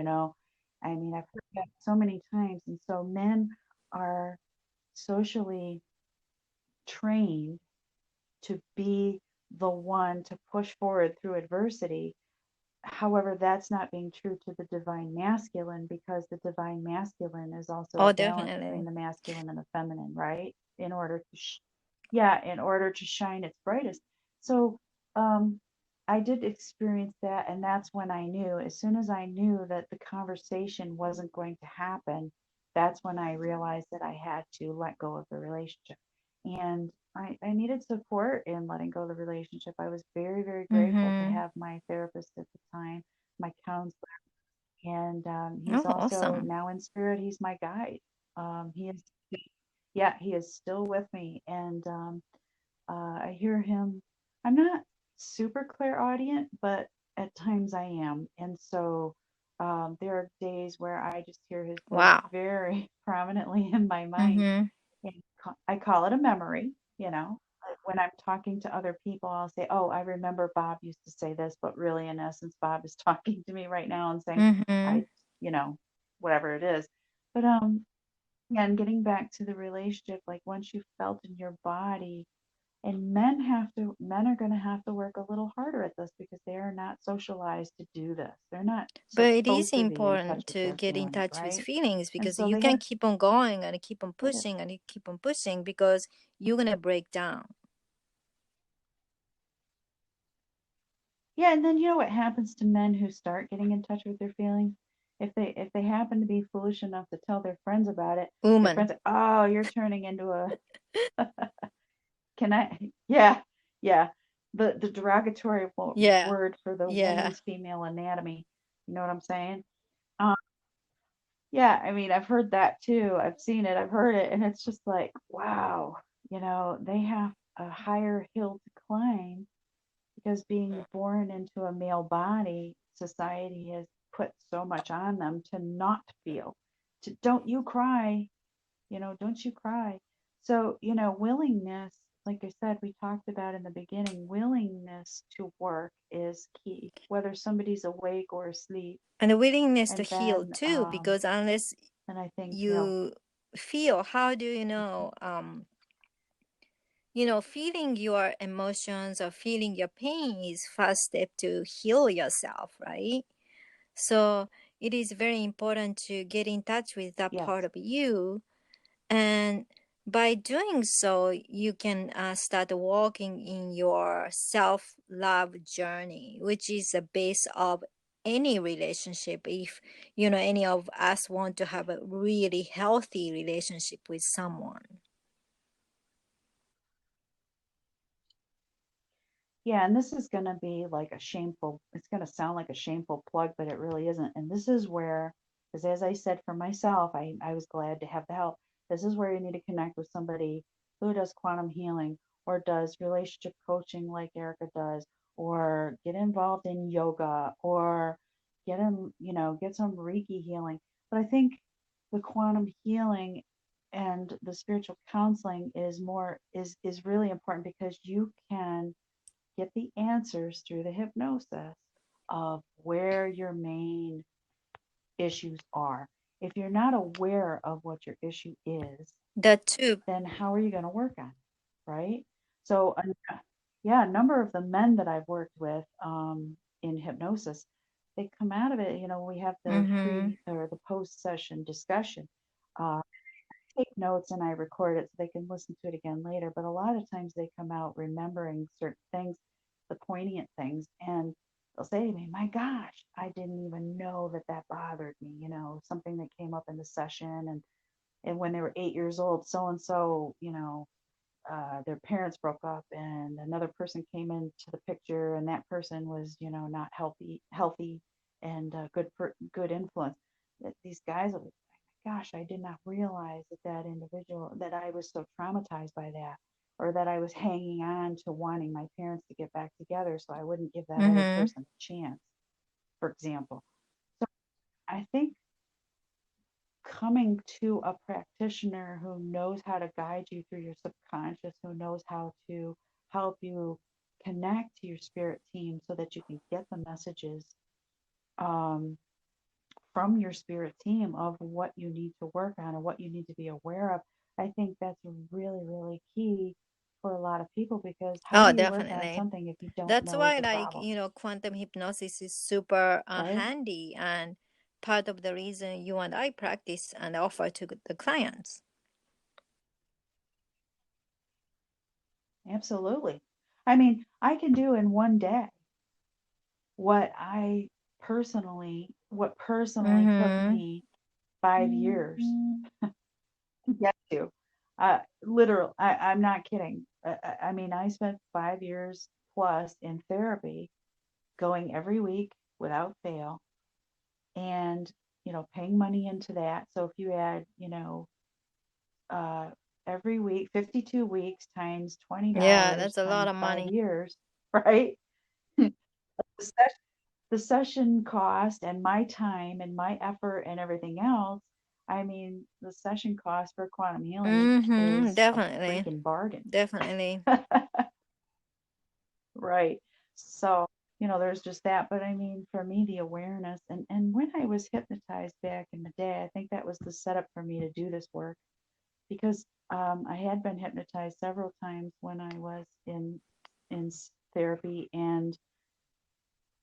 I mean, I've heard that so many times. And so men are socially trained to be the one to push forward through adversity. However, that's not being true to the divine masculine, because the divine masculine is also a Oh, balance between definitely. the masculine and the feminine, right? In order to, yeah, in order to shine its brightest. So, um, I did experience that, and that's when I knew, as soon as I knew that the conversation wasn't going to happen, that's when I realized that I had to let go of the relationship. And I needed support in letting go of the relationship. I was very, very grateful to Mm-hmm. have my therapist at the time, my counselor, and he's Oh, also awesome. now in spirit. He's my guide. He is, yeah, he is still with me, and I hear him. I'm not super clairaudient, but at times I am. And so there are days where I just hear his voice Wow. very prominently in my mind. Mm-hmm. And I call it a memory, you know. Like when I'm talking to other people, I'll say, "Oh, I remember Bob used to say this," but really, in essence, Bob is talking to me right now and saying, Mm-hmm. "I, you know, whatever it is." But again, getting back to the relationship, like once you felt in your body, and men are going to have to work a little harder at this because they are not socialized to do this. They're not But it is supposed to be in touch important with to their get in feelings, touch with right? feelings And because so you they can have, keep on going and keep on it is. pushing and keep on pushing because you're gonna break down. Yeah, and then you know what happens to men who start getting in touch with their feelings? If they happen to be foolish enough to tell their friends about it, their Woman. friends say, "Oh, you're turning into a can I?" Yeah, yeah. The derogatory Yeah. word for the Yeah. woman's female anatomy. You know what I'm saying? Um, yeah, I mean, I've heard that too. I've seen it, I've heard it, and it's just like, wow, they have a higher hill to climb because being born into a male body, society has put so much on them to not feel, to don't you cry, don't you cry. So, willingness, like I said, we talked about in the beginning, willingness to work is key, whether somebody's awake or asleep. And the willingness to And heal then, too, because unless and I think, you feel, how do you know, feeling your emotions or feeling your pain is first step to heal yourself, right? So it is very important to get in touch with that yes. part of you. And by doing so, you can start walking in your self love journey, which is the base of any relationship. If, any of us want to have a really healthy relationship with someone. Yeah, and this is going to be like it's going to sound like a shameful plug, but it really isn't. And this is where, because as I said for myself, I was glad to have the help. This is where you need to connect with somebody who does quantum healing or does relationship coaching like Erica does, or get involved in yoga or get some Reiki healing. But I think the quantum healing and the spiritual counseling is really important because you can get the answers through the hypnosis of where your main issues are. If you're not aware of what your issue is, That too. then how are you going to work on it? Right? So, yeah, a number of the men that I've worked with in hypnosis, they come out of it. We have the Mm-hmm. pre or the post session discussion. Uh, take notes and I record it so they can listen to it again later. But a lot of times they come out remembering certain things, the poignant things, and they'll say to me, "My gosh, I didn't even know that that bothered me." Something that came up in the session, and when they were 8 years old, so and so, their parents broke up, and another person came into the picture, and that person was, not healthy, and good influence. That these guys are like, gosh, I did not realize that individual, that I was so traumatized by that, or that I was hanging on to wanting my parents to get back together so I wouldn't give that other Mm-hmm. person a chance, for example. So I think coming to a practitioner who knows how to guide you through your subconscious, who knows how to help you connect to your spirit team so that you can get the messages um, from your spirit team of what you need to work on or what you need to be aware of. I think that's really, really key for a lot of people because how do Oh, you work on definitely. something if you don't That's know why, the like, problem, quantum hypnosis is super right? handy and part of the reason you and I practice and offer to the clients. Absolutely. I mean, I can do in one day what what personally took Mm-hmm. me 5 years to get to. Literal, I'm not kidding. I mean, I spent 5 years plus in therapy, going every week without fail, and paying money into that. So if you add, uh, every week, 52 weeks times Yeah, $20 that's a lot times of five money. years, right? The session, the session cost and my time and my effort and everything else. I mean, the session cost for quantum healing Mm-hmm. is a Definitely. freaking bargain. Definitely. Right. So, there's just that. But I mean, for me, the awareness and when I was hypnotized back in the day, I think that was the setup for me to do this work because I had been hypnotized several times when I was in therapy, and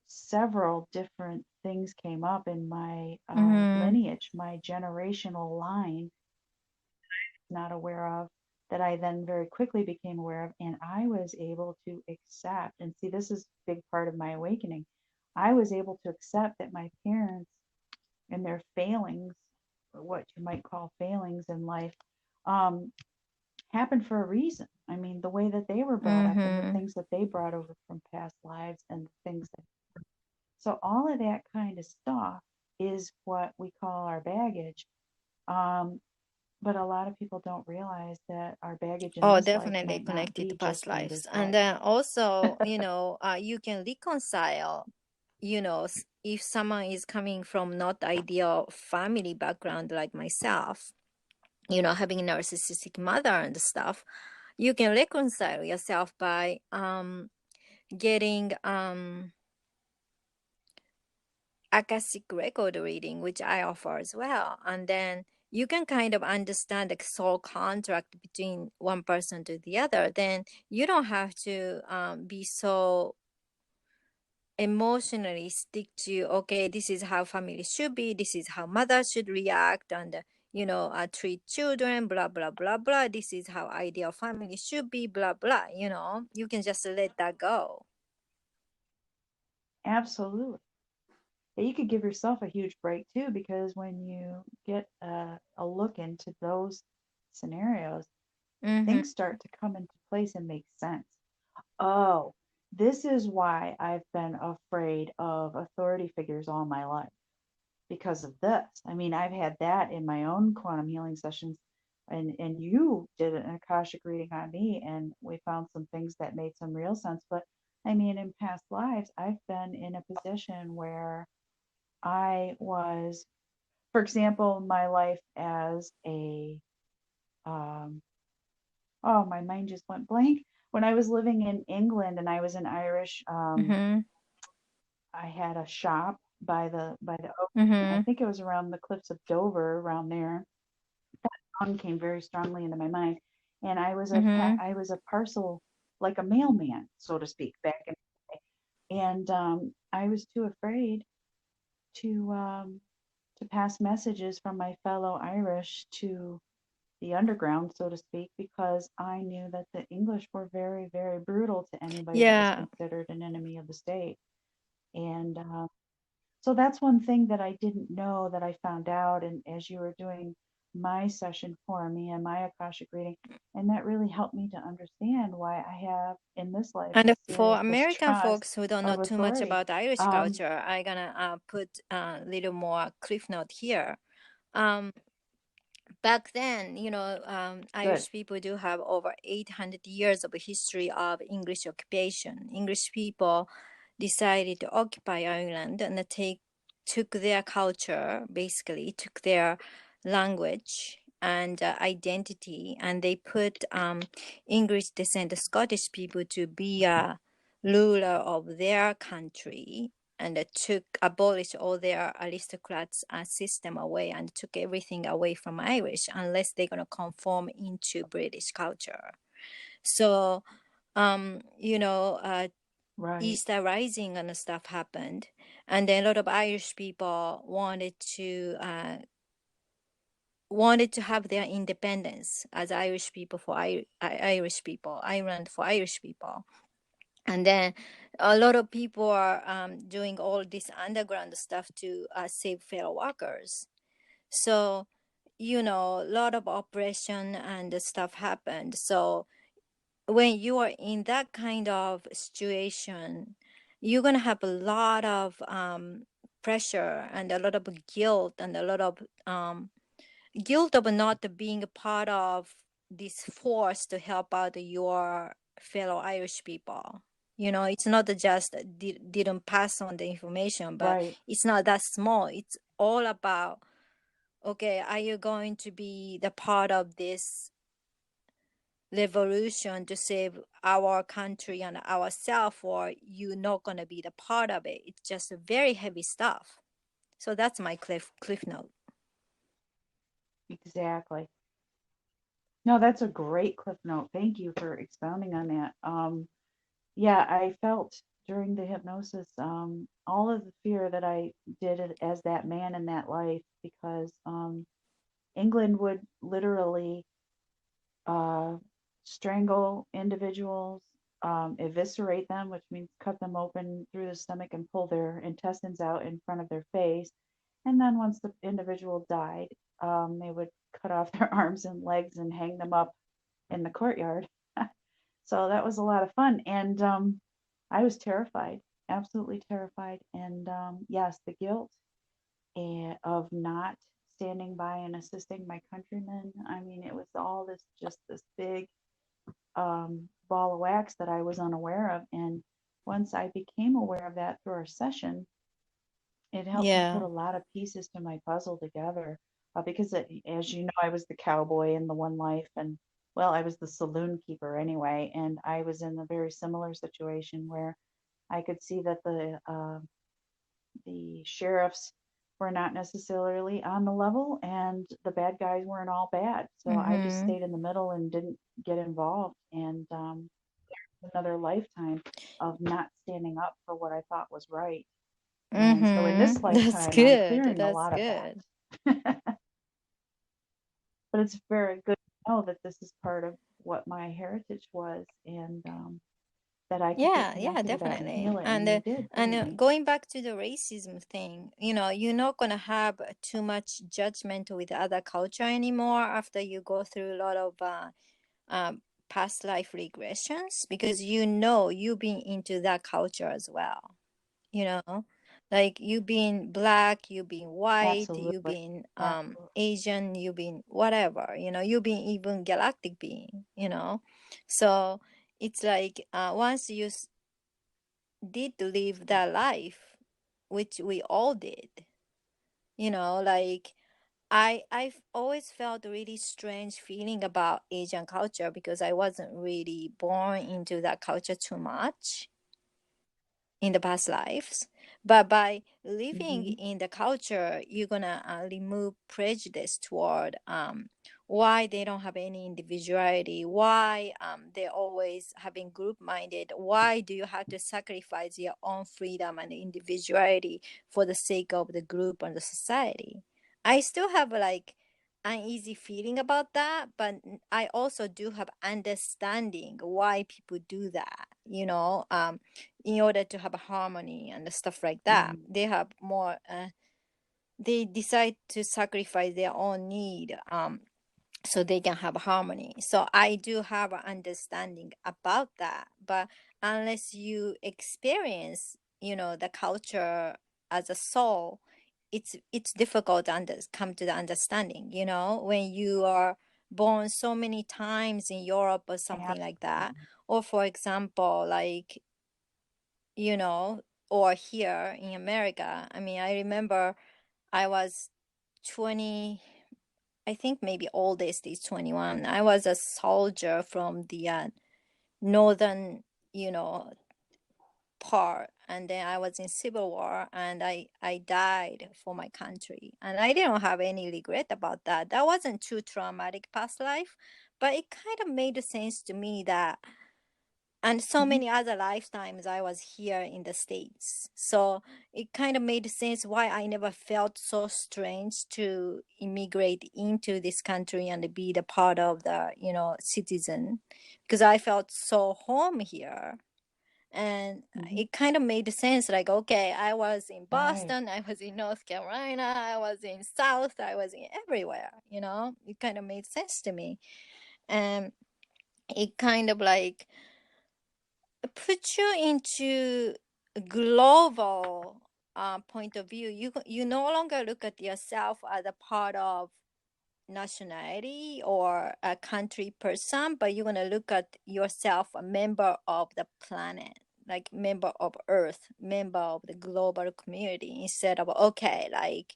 several different things came up in my Mm-hmm. lineage, my generational line, not aware of, that I then very quickly became aware of, and I was able to accept. And see, this is a big part of my awakening. I was able to accept that my parents and their failings, or what you might call failings in life, um, happened for a reason. I mean, the way that they were brought up and the Mm-hmm. things that they brought over from past lives and the things that, so all of that kind of stuff is what we call our baggage. Um, but a lot of people don't realize that our baggage in Oh, this life definitely might not connected to be past just in lives. this And life. then also, you can reconcile, if someone is coming from not ideal family background like myself, having a narcissistic mother and stuff, you can reconcile yourself by getting Akashic record reading, which I offer as well. And then you can kind of understand the soul contract between one person to the other. Then you don't have to be so emotionally stick to, okay, this is how family should be, this is how mother should react, and treat children, blah blah blah blah, this is how ideal family should be, blah blah. You can just let that go. Absolutely. Yeah, you could give yourself a huge break too, because when you get a look into those scenarios, Mm-hmm. things start to come into place and make sense. Oh, this is why I've been afraid of authority figures all my life, because of this. I mean, I've had that in my own quantum healing sessions, and you did an Akashic reading on me, and we found some things that made some real sense. But I mean, in past lives, I've been in a position where I was, for example, my life as a, um, oh, my mind just went blank. When I was living in England and I was an Irish, Mm-hmm. I had a shop by the ocean. I Mm-hmm. think it was around the cliffs of Dover, around there. Song came very strongly into my mind, and Mm-hmm. I was a parcel, like a mailman, so to speak, back in the day. And I was too afraid to um, to pass messages from my fellow Irish to the underground, so to speak, because I knew that the English were very, very brutal to anybody that was Yeah. considered an enemy of the state. And so that's one thing that I didn't know that I found out. And as you were doing my session for me and my Akashic reading, and that really helped me to understand why I have in this life a And for serious American distrust folks who don't know of too much authority. about Irish Um, culture, I'm gonna put a little more cliff note here. Um, Back then, Good. Irish people do have over 800 years of history of English occupation. English people decided to occupy Ireland and took their culture, basically took their language and identity, and they put English descent Scottish people to be a ruler of their country, and abolished all their aristocrats system away and took everything away from Irish unless they're going to conform into British culture. So, Right. Easter Rising and stuff happened, and then a lot of Irish people wanted to have their independence as Irish people for Irish people, Ireland for Irish people. And then a lot of people are doing all this underground stuff to save fellow workers. So, a lot of oppression and stuff happened. So when you are in that kind of situation, you're going to have a lot of pressure and a lot of guilt and a lot of guilt of not being a part of this force to help out your fellow Irish people. It's not just didn't pass on the information, but Right. it's not that small. It's all about, okay, are you going to be the part of this revolution to save our country and ourselves, or you not going to be the part of it? It's just very heavy stuff. So that's my cliff note. Exactly. No, that's a great cliff note. Thank you for expounding on that. Yeah, I felt during the hypnosis all of the fear that I did as that man in that life, because England would literally uh, strangle individuals, eviscerate them, which means cut them open through the stomach and pull their intestines out in front of their face. And then once the individual died, they would cut off their arms and legs and hang them up in the courtyard. So that was a lot of fun. And I was terrified, absolutely terrified. And yes, the guilt of not standing by and assisting my countrymen. I mean, it was all this, just this big ball of wax that I was unaware of. And once I became aware of that through our session, it helped me put Yeah. a lot of pieces to my puzzle together. Because, as you know, I was the cowboy in the one life, and well, I was the saloon keeper anyway. And I was in a very similar situation where I could see that the sheriffs were not necessarily on the level, and the bad guys weren't all bad. So I just Mm-hmm. stayed in the middle and didn't get involved. And another lifetime of not standing up for what I thought was right. And so in this Mm-hmm. That's lifetime, I'm good. clearing a That's lot of good. that. But it's very good to know that this is part of what my heritage was, and that I could get Yeah, yeah, connected to that and definitely. heal it. And And you did, didn't you? going back to the racism thing, you're not gonna have too much judgment with other culture anymore after you go through a lot of um, past life regressions, because you've been into that culture as well. you know like you've been black, you've been white, you've Absolutely. been Absolutely. Asian, you've been whatever, you've been even galactic being. So it's like once you did live that life, which we all did, like I've always felt a really strange feeling about Asian culture because I wasn't really born into that culture too much in the past lives. But by living Hmm. in the culture, you're gonna remove prejudice toward why they don't have any individuality, why they're always having group minded, why do you have to sacrifice your own freedom and individuality for the sake of the group and the society. I still have like uneasy feeling about that, but I also do have understanding why people do that, in order to have a harmony and stuff like that. Hmm. They have more they decide to sacrifice their own need, so they can have harmony. So I do have an understanding about that, but unless you experience, the culture as a soul, it's difficult to come to the understanding, when you are born so many times in Europe or something like that. Absolutely. Or for example, like, you know, or here in America. I mean, I remember I was 20, I think maybe oldest is 21. I was a soldier from the northern, you know, part. and then I was in Civil War, and I died for my country, and I didn't have any regret about that. That wasn't too traumatic past life, but it kind of made sense to me that, and so Hmm. many other lifetimes I was here in the States. So it kind of made sense why I never felt so strange to immigrate into this country and be the part of the, citizen, because I felt so home here. And Hmm. it kind of made sense, like, okay, I was in Right. Boston, I was in North Carolina, I was in South, I was in everywhere, it kind of made sense to me. And it kind of like put you into a global point of view. You no longer look at yourself as a part of nationality or a country person, but you're gonna look at yourself a member of the planet, like member of Earth, member of the global community, instead of, okay, like,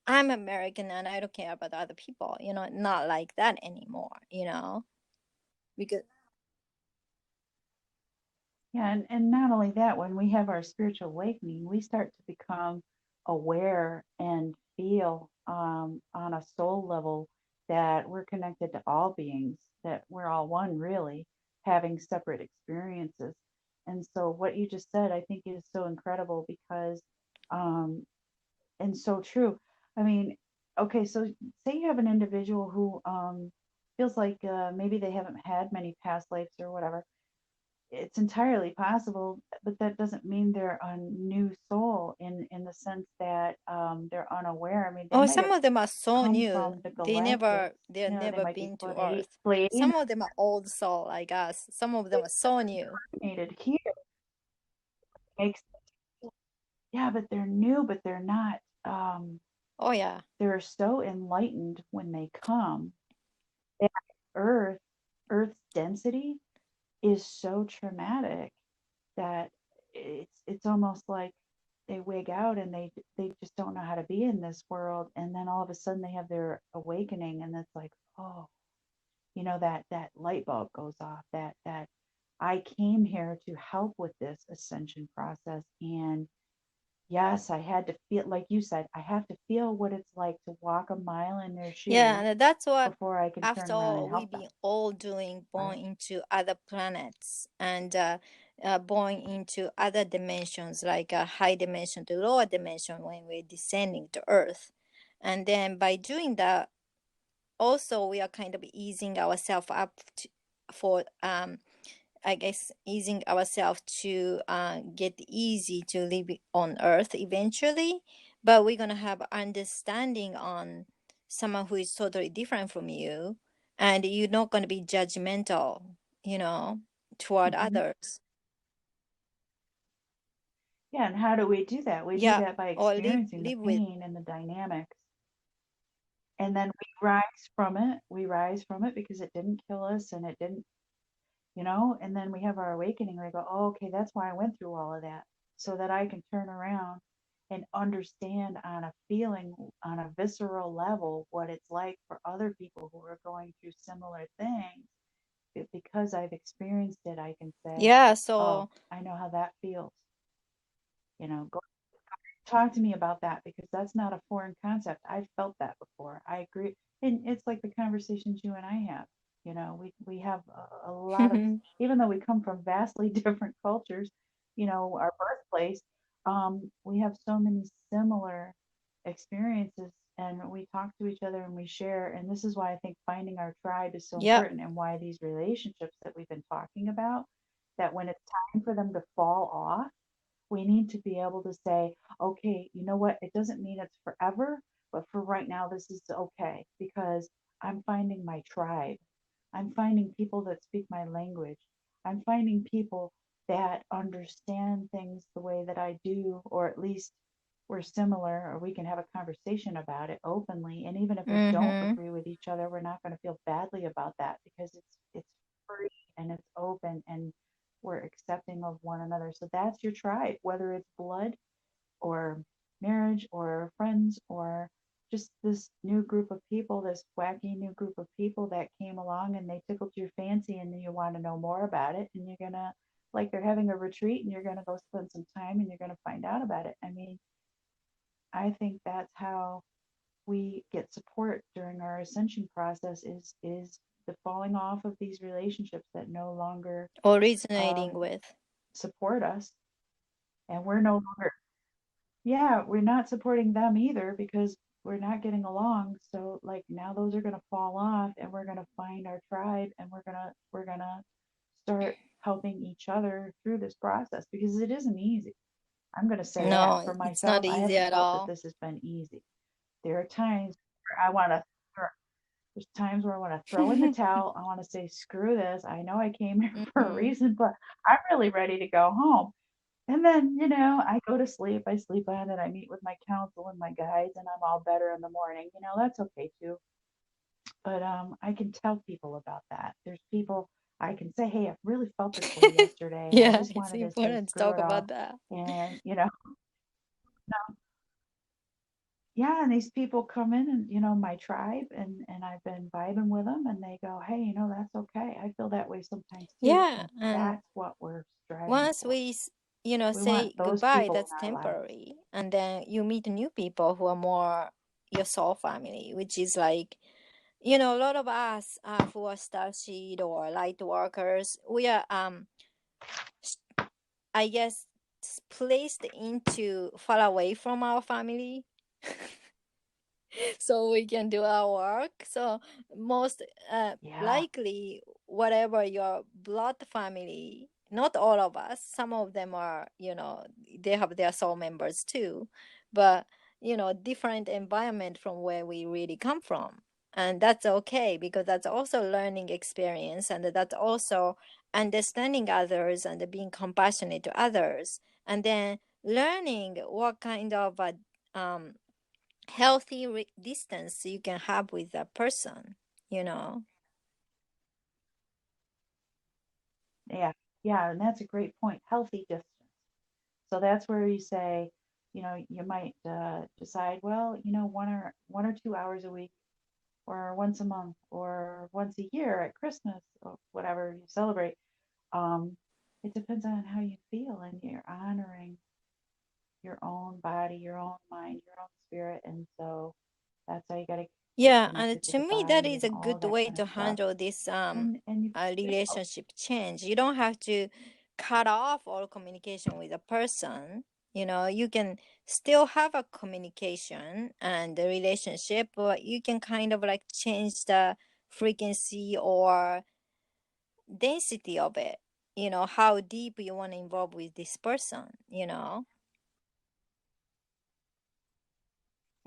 I'm American and I don't care about other people. Not like that anymore. Because Yeah, and not only that, when we have our spiritual awakening, we start to become aware and feel on a soul level that we're connected to all beings, that we're all one, really, having separate experiences. And so, what you just said, I think, is so incredible because, um, and so true. I mean, okay, so say you have an individual who feels like maybe they haven't had many past lives or whatever. It's entirely possible, but that doesn't mean they're a new soul in the sense that they're unaware. I mean, they oh, might some have of them are so come new. from the They galactic, never they've they never might be been to Earth. Pleiadian Some of them are old soul like us. Some of them are so new. originated here. Makes Yeah, but they're new, but they're not. Oh yeah. They're so enlightened when they come. That Earth, Earth's density is so traumatic that it's almost like they wig out and they just don't know how to be in this world, and then all of a sudden they have their awakening, and it's like, oh, that light bulb goes off, that I came here to help with this ascension process. And yes, I had to feel, like you said, I have to feel what it's like to walk a mile in their Yeah, shoes and that's what, before I can turn after around and all, help we've them, been all doing, born right? into other planets, and born into other dimensions, like a high dimension to lower dimension when we're descending to Earth. And then by doing that, also we are kind of easing ourselves up for I guess easing ourselves to get easy to live on Earth eventually, but we're gonna have understanding on someone who is totally different from you, and you're not gonna be judgmental, you know, toward Hmm. others. Yeah, and how do we do that? We do Yeah, that by or live experiencing the live with. pain and the dynamics. And then we rise from it. We rise from it because it didn't kill us and it didn't, and then we have our awakening. We go, oh, okay, that's why I went through all of that. So that I can turn around and understand on a feeling, on a visceral level, what it's like for other people who are going through similar things. Because I've experienced it, I can say, Yeah, oh, so I know how that feels. Go talk to me about that because that's not a foreign concept. I've felt that before. I agree. And it's like the conversations you and I have. We have a lot of, even though we come from vastly different cultures, our birthplace, we have so many similar experiences, and we talk to each other and we share. And this is why I think finding our tribe is so yep. important, and why these relationships that we've been talking about, that when it's time for them to fall off, we need to be able to say, okay, you know what? It doesn't mean it's forever, but for right now, this is okay because I'm finding my tribe. I'm finding people that speak my language. I'm finding people that understand things the way that I do, or at least we're similar, or we can have a conversation about it openly. And even if we don't Mm-hmm. agree with each other, we're not going to feel badly about that because it's free and it's open, and we're accepting of one another. So that's your tribe, whether it's blood or marriage or friends or just this new group of people, this wacky new group of people that came along and they tickled your fancy and you want to know more about it, and you're gonna like they're having a retreat and you're going to go spend some time and you're going to find out about it. I mean, I think that's how we get support during our ascension process is the falling off of these relationships that no longer Originating um, with. support us, and we're no longer, yeah, we're not supporting them either because we're not getting along. So like now those are going to fall off and we're going to find our tribe and we're going to start helping each other through this process because it isn't easy. I'm going to say that No, for it's not myself. I easy haven't at felt that all. this has been easy. There are times where I want to, there's times where I want to throw in the towel. I want to say, screw this. I know I came here for a Hmm. reason, but I'm really ready to go home. And then, I go to sleep. I sleep on it. I meet with my counsel and my guides, and I'm all better in the morning. That's okay too. But I can tell people about that. There's people I can say, hey, I really felt this way yesterday, and I Yeah, just it's wanted to say, important to screw talk it all. about that. And, yeah, and these people come in and, my tribe, and I've been vibing with them, and they go, hey, that's okay. I feel that way sometimes too. Yeah, And and that's what we're striving once for. we, We want say those goodbye, people that's in our lives. temporary. And then you meet new people who are more your soul family, which is like, a lot of us who are starseed or light workers, we are, s- I guess, placed into far away from our family. So we can do our work. So most Yeah. likely, whatever your blood family, not all of us, some of them are, they have their soul members too, but different environment from where we really come from. And that's okay because that's also learning experience, and that's also understanding others and being compassionate to others, and then learning what kind of um healthy distance you can have with that person, you know. Yeah. Yeah. And that's a great point. Healthy distance. So that's where you say, you might decide, well, 1 or 2 hours a week, or once a month, or once a year at Christmas, or whatever you celebrate. Um, it depends on how you feel, and you're honoring your own body, your own mind, your own spirit. And so that's how you got to get Yeah, and connected to to the me that body is and a all of good that way kind of to stuff. handle this And you feel, relationship change. You don't have to cut off all communication with a person. You can still have a communication and a relationship, but you can kind of like change the frequency or density of it. How deep you want to involve with this person.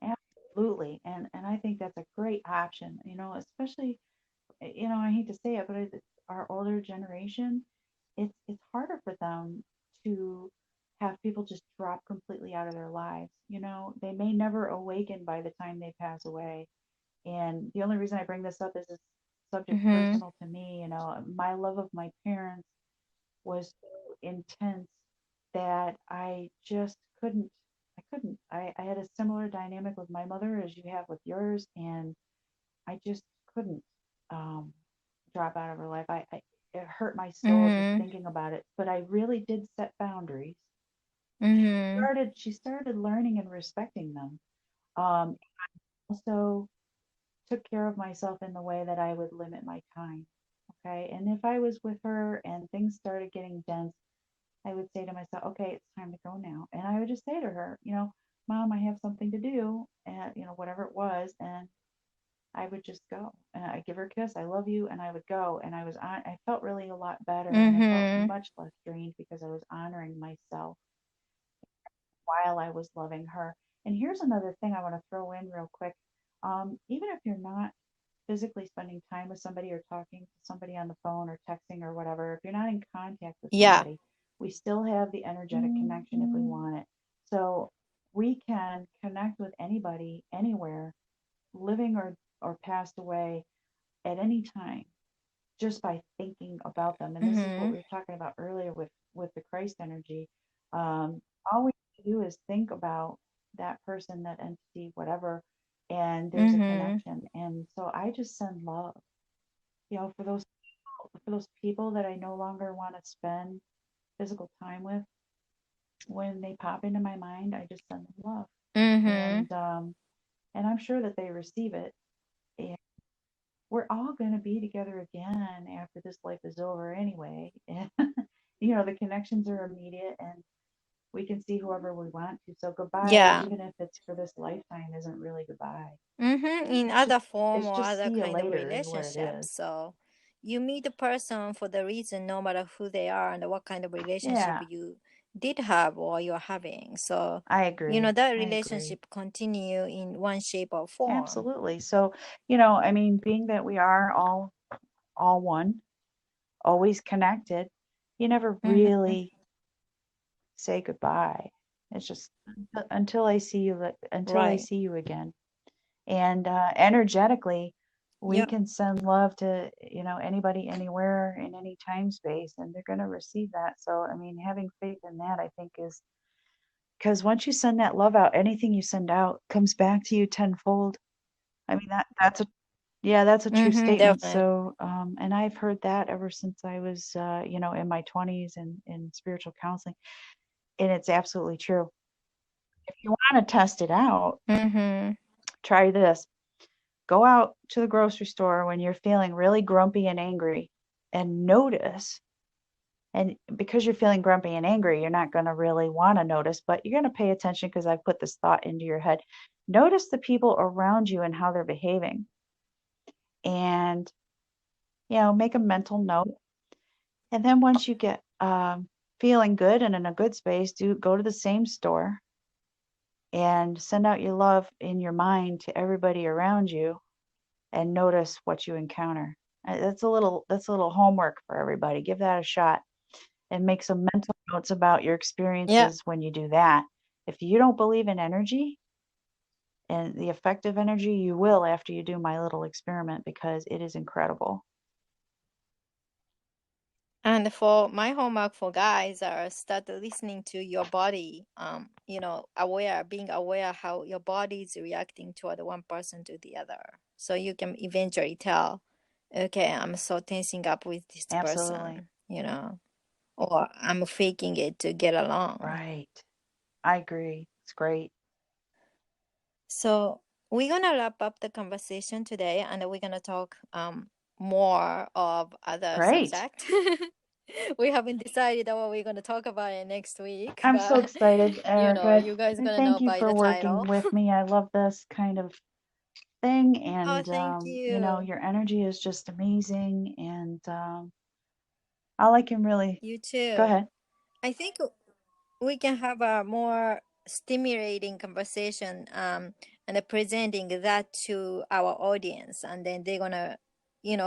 absolutely. And I think that's a great option, especially, I hate to say it, but it's our older generation. It's harder for them to have people just drop completely out of their lives. They may never awaken by the time they pass away. And the only reason I bring this up is this subject Mm-hmm. personal to me. My love of my parents was so intense that I just couldn't. I couldn't. I had a similar dynamic with my mother as you have with yours, and I just couldn't um, drop out of her life. It hurt my soul just Mm-hmm. thinking about it. But I really did set boundaries. Mm-hmm. She started learning and respecting them. Also took care of myself in the way that I would limit my time. Okay. And if I was with her and things started getting dense, I would say to myself, okay, it's time to go now. And I would just say to her, Mom, I have something to do, and, whatever it was. And I would just go and I give her a kiss, I love you, and I would go. And I felt really a lot better, and I felt Mm-hmm. much less drained because I was honoring myself while I was loving her. And here's another thing I want to throw in real quick. Even if you're not physically spending time with somebody or talking to somebody on the phone or texting or whatever, if you're not in contact with Yeah. somebody, we still have the energetic connection if we want it. So we can connect with anybody, anywhere, living or passed away at any time, just by thinking about them. And this is what Mm-hmm. we were talking about earlier with the Christ energy. All we have to do is think about that person, that entity, whatever, and there's a Mm-hmm. connection. And so I just send love, for those people that I no longer want to spend. physical time with, when they pop into my mind, I just send them love. Mm-hmm. And I'm sure that they receive it. And we're all going to be together again after this life is over anyway. And, the connections are immediate and we can see whoever we want to. So goodbye, Yeah. even if it's for this lifetime, isn't really goodbye. Mm-hmm. In It's just other form it's or just other see you kind of later is what it relationship. is. So you meet the person for the reason, no matter who they are and what kind of relationship Yeah, you did have or you're having. So, I agree. that I agree. relationship continue in one shape or form. Absolutely. So, I mean, being that we are all one, always connected, you never Mm-hmm. really say goodbye. It's just until I see you, until I Right. see you again. And energetically, we Yep. can send love to, anybody, anywhere, in any time space, and they're going to receive that. So, I mean, having faith in that, I think, is because once you send that love out, anything you send out comes back to you tenfold. I mean, that's a true Mm-hmm. statement. Definitely. So, and I've heard that ever since I was, in my 20s and in spiritual counseling, and it's absolutely true. If you want to test it out, Mm-hmm. try this. Go out to the grocery store when you're feeling really grumpy and angry and notice. And because you're feeling grumpy and angry, you're not going to really want to notice, but you're going to pay attention because I've put this thought into your head. Notice the people around you and how they're behaving. And, make a mental note. And then once you get feeling good and in a good space, do go to the same store and send out your love in your mind to everybody around you and notice what you encounter. That's a little homework for everybody. Give that a shot and make some mental notes about your Yeah. experiences when you do that. If you don't believe in energy and the effective energy, you will after you do my little experiment because it is incredible. And for my homework for guys are start listening to your body, being aware how your body is reacting toward one person to the other. So you can eventually tell, okay, I'm so tensing up with this Absolutely. person, or I'm faking it to get along. Right. I agree. It's great. So we're gonna wrap up the conversation today, and we're gonna talk more of other Great. subject. We haven't decided what we're gonna talk about in next week, I'm so but excited, Erica. you guys And gonna know thank you by for the working title. with me. I love this kind of thing. Oh, And, thank you. your energy is just amazing. And all I can really You go too. ahead. I think we can have a more stimulating conversation, and presenting that to our audience, and then they're gonna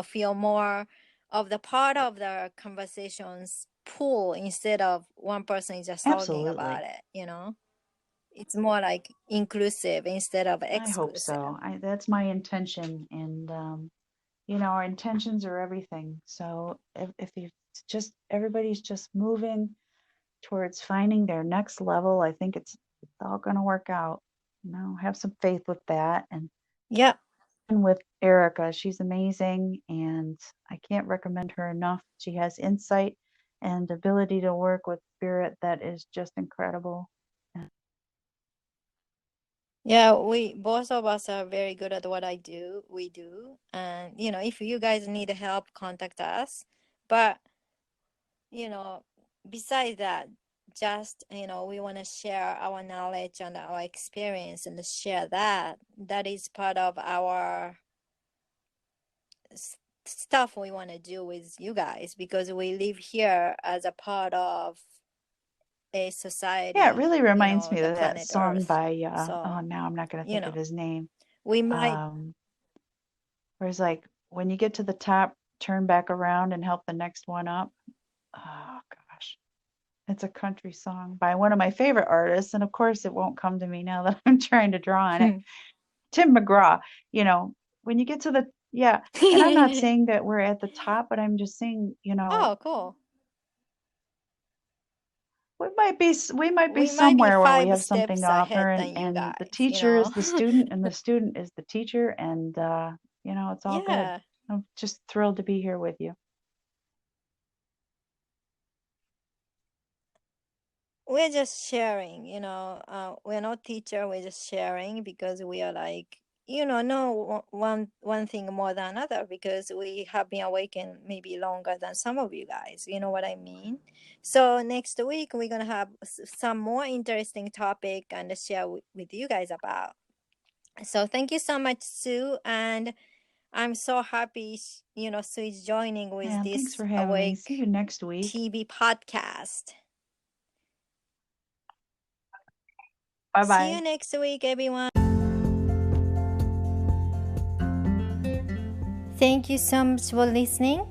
feel more of the part of the conversations pool instead of one person is just talking about Absolutely. it. It's more like inclusive instead of I hope exclusive. so. That's my intention. And, our intentions are everything. So if you just, everybody's just moving towards finding their next level, I think it's all going to work out. Have some faith with that. Yeah. And with Erica, she's amazing, and I can't recommend her enough. She has insight and ability to work with spirit that is just incredible. Yeah, we both of us are very good at what we do. And if you guys need help, contact us. But, you know, besides that, just, we want to share our knowledge and our experience and share that. That is part of our stuff we want to do with you guys because we live here as a part of a Yeah, it society, really reminds me the of that planet song Earth. by oh, So, now I'm not going to you think of know, his name. we might. Um, where it's like, when you get to the top, turn back around and help the next one up. Oh gosh, it's a country song by one of my favorite artists, and of course, it won't come to me now that I'm trying to draw on it. Tim McGraw. You know, when you get to the yeah, and I'm not saying that we're at the top, but I'm just saying, Oh, cool. we might be We might be somewhere where we five have something to steps offer, ahead and than you and the guys, teacher is the student and the student is the teacher, and it's all good. Yeah. I'm just thrilled to be here with you. we're just sharing, we're not teacher, we're just sharing because we are like, no one thing more than another because we have been awakened maybe longer than some of you guys. You know what I mean? So next week we're gonna have some more interesting topic and share with you guys about. So thank you so much, Sue, and I'm so happy, Sue is joining with And thanks this for having me. See you Awake next week. TV podcast. Bye See you bye. next week, everyone. Thank you so much for listening.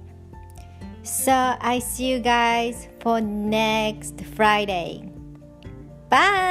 So I see you guys for next Friday. Bye.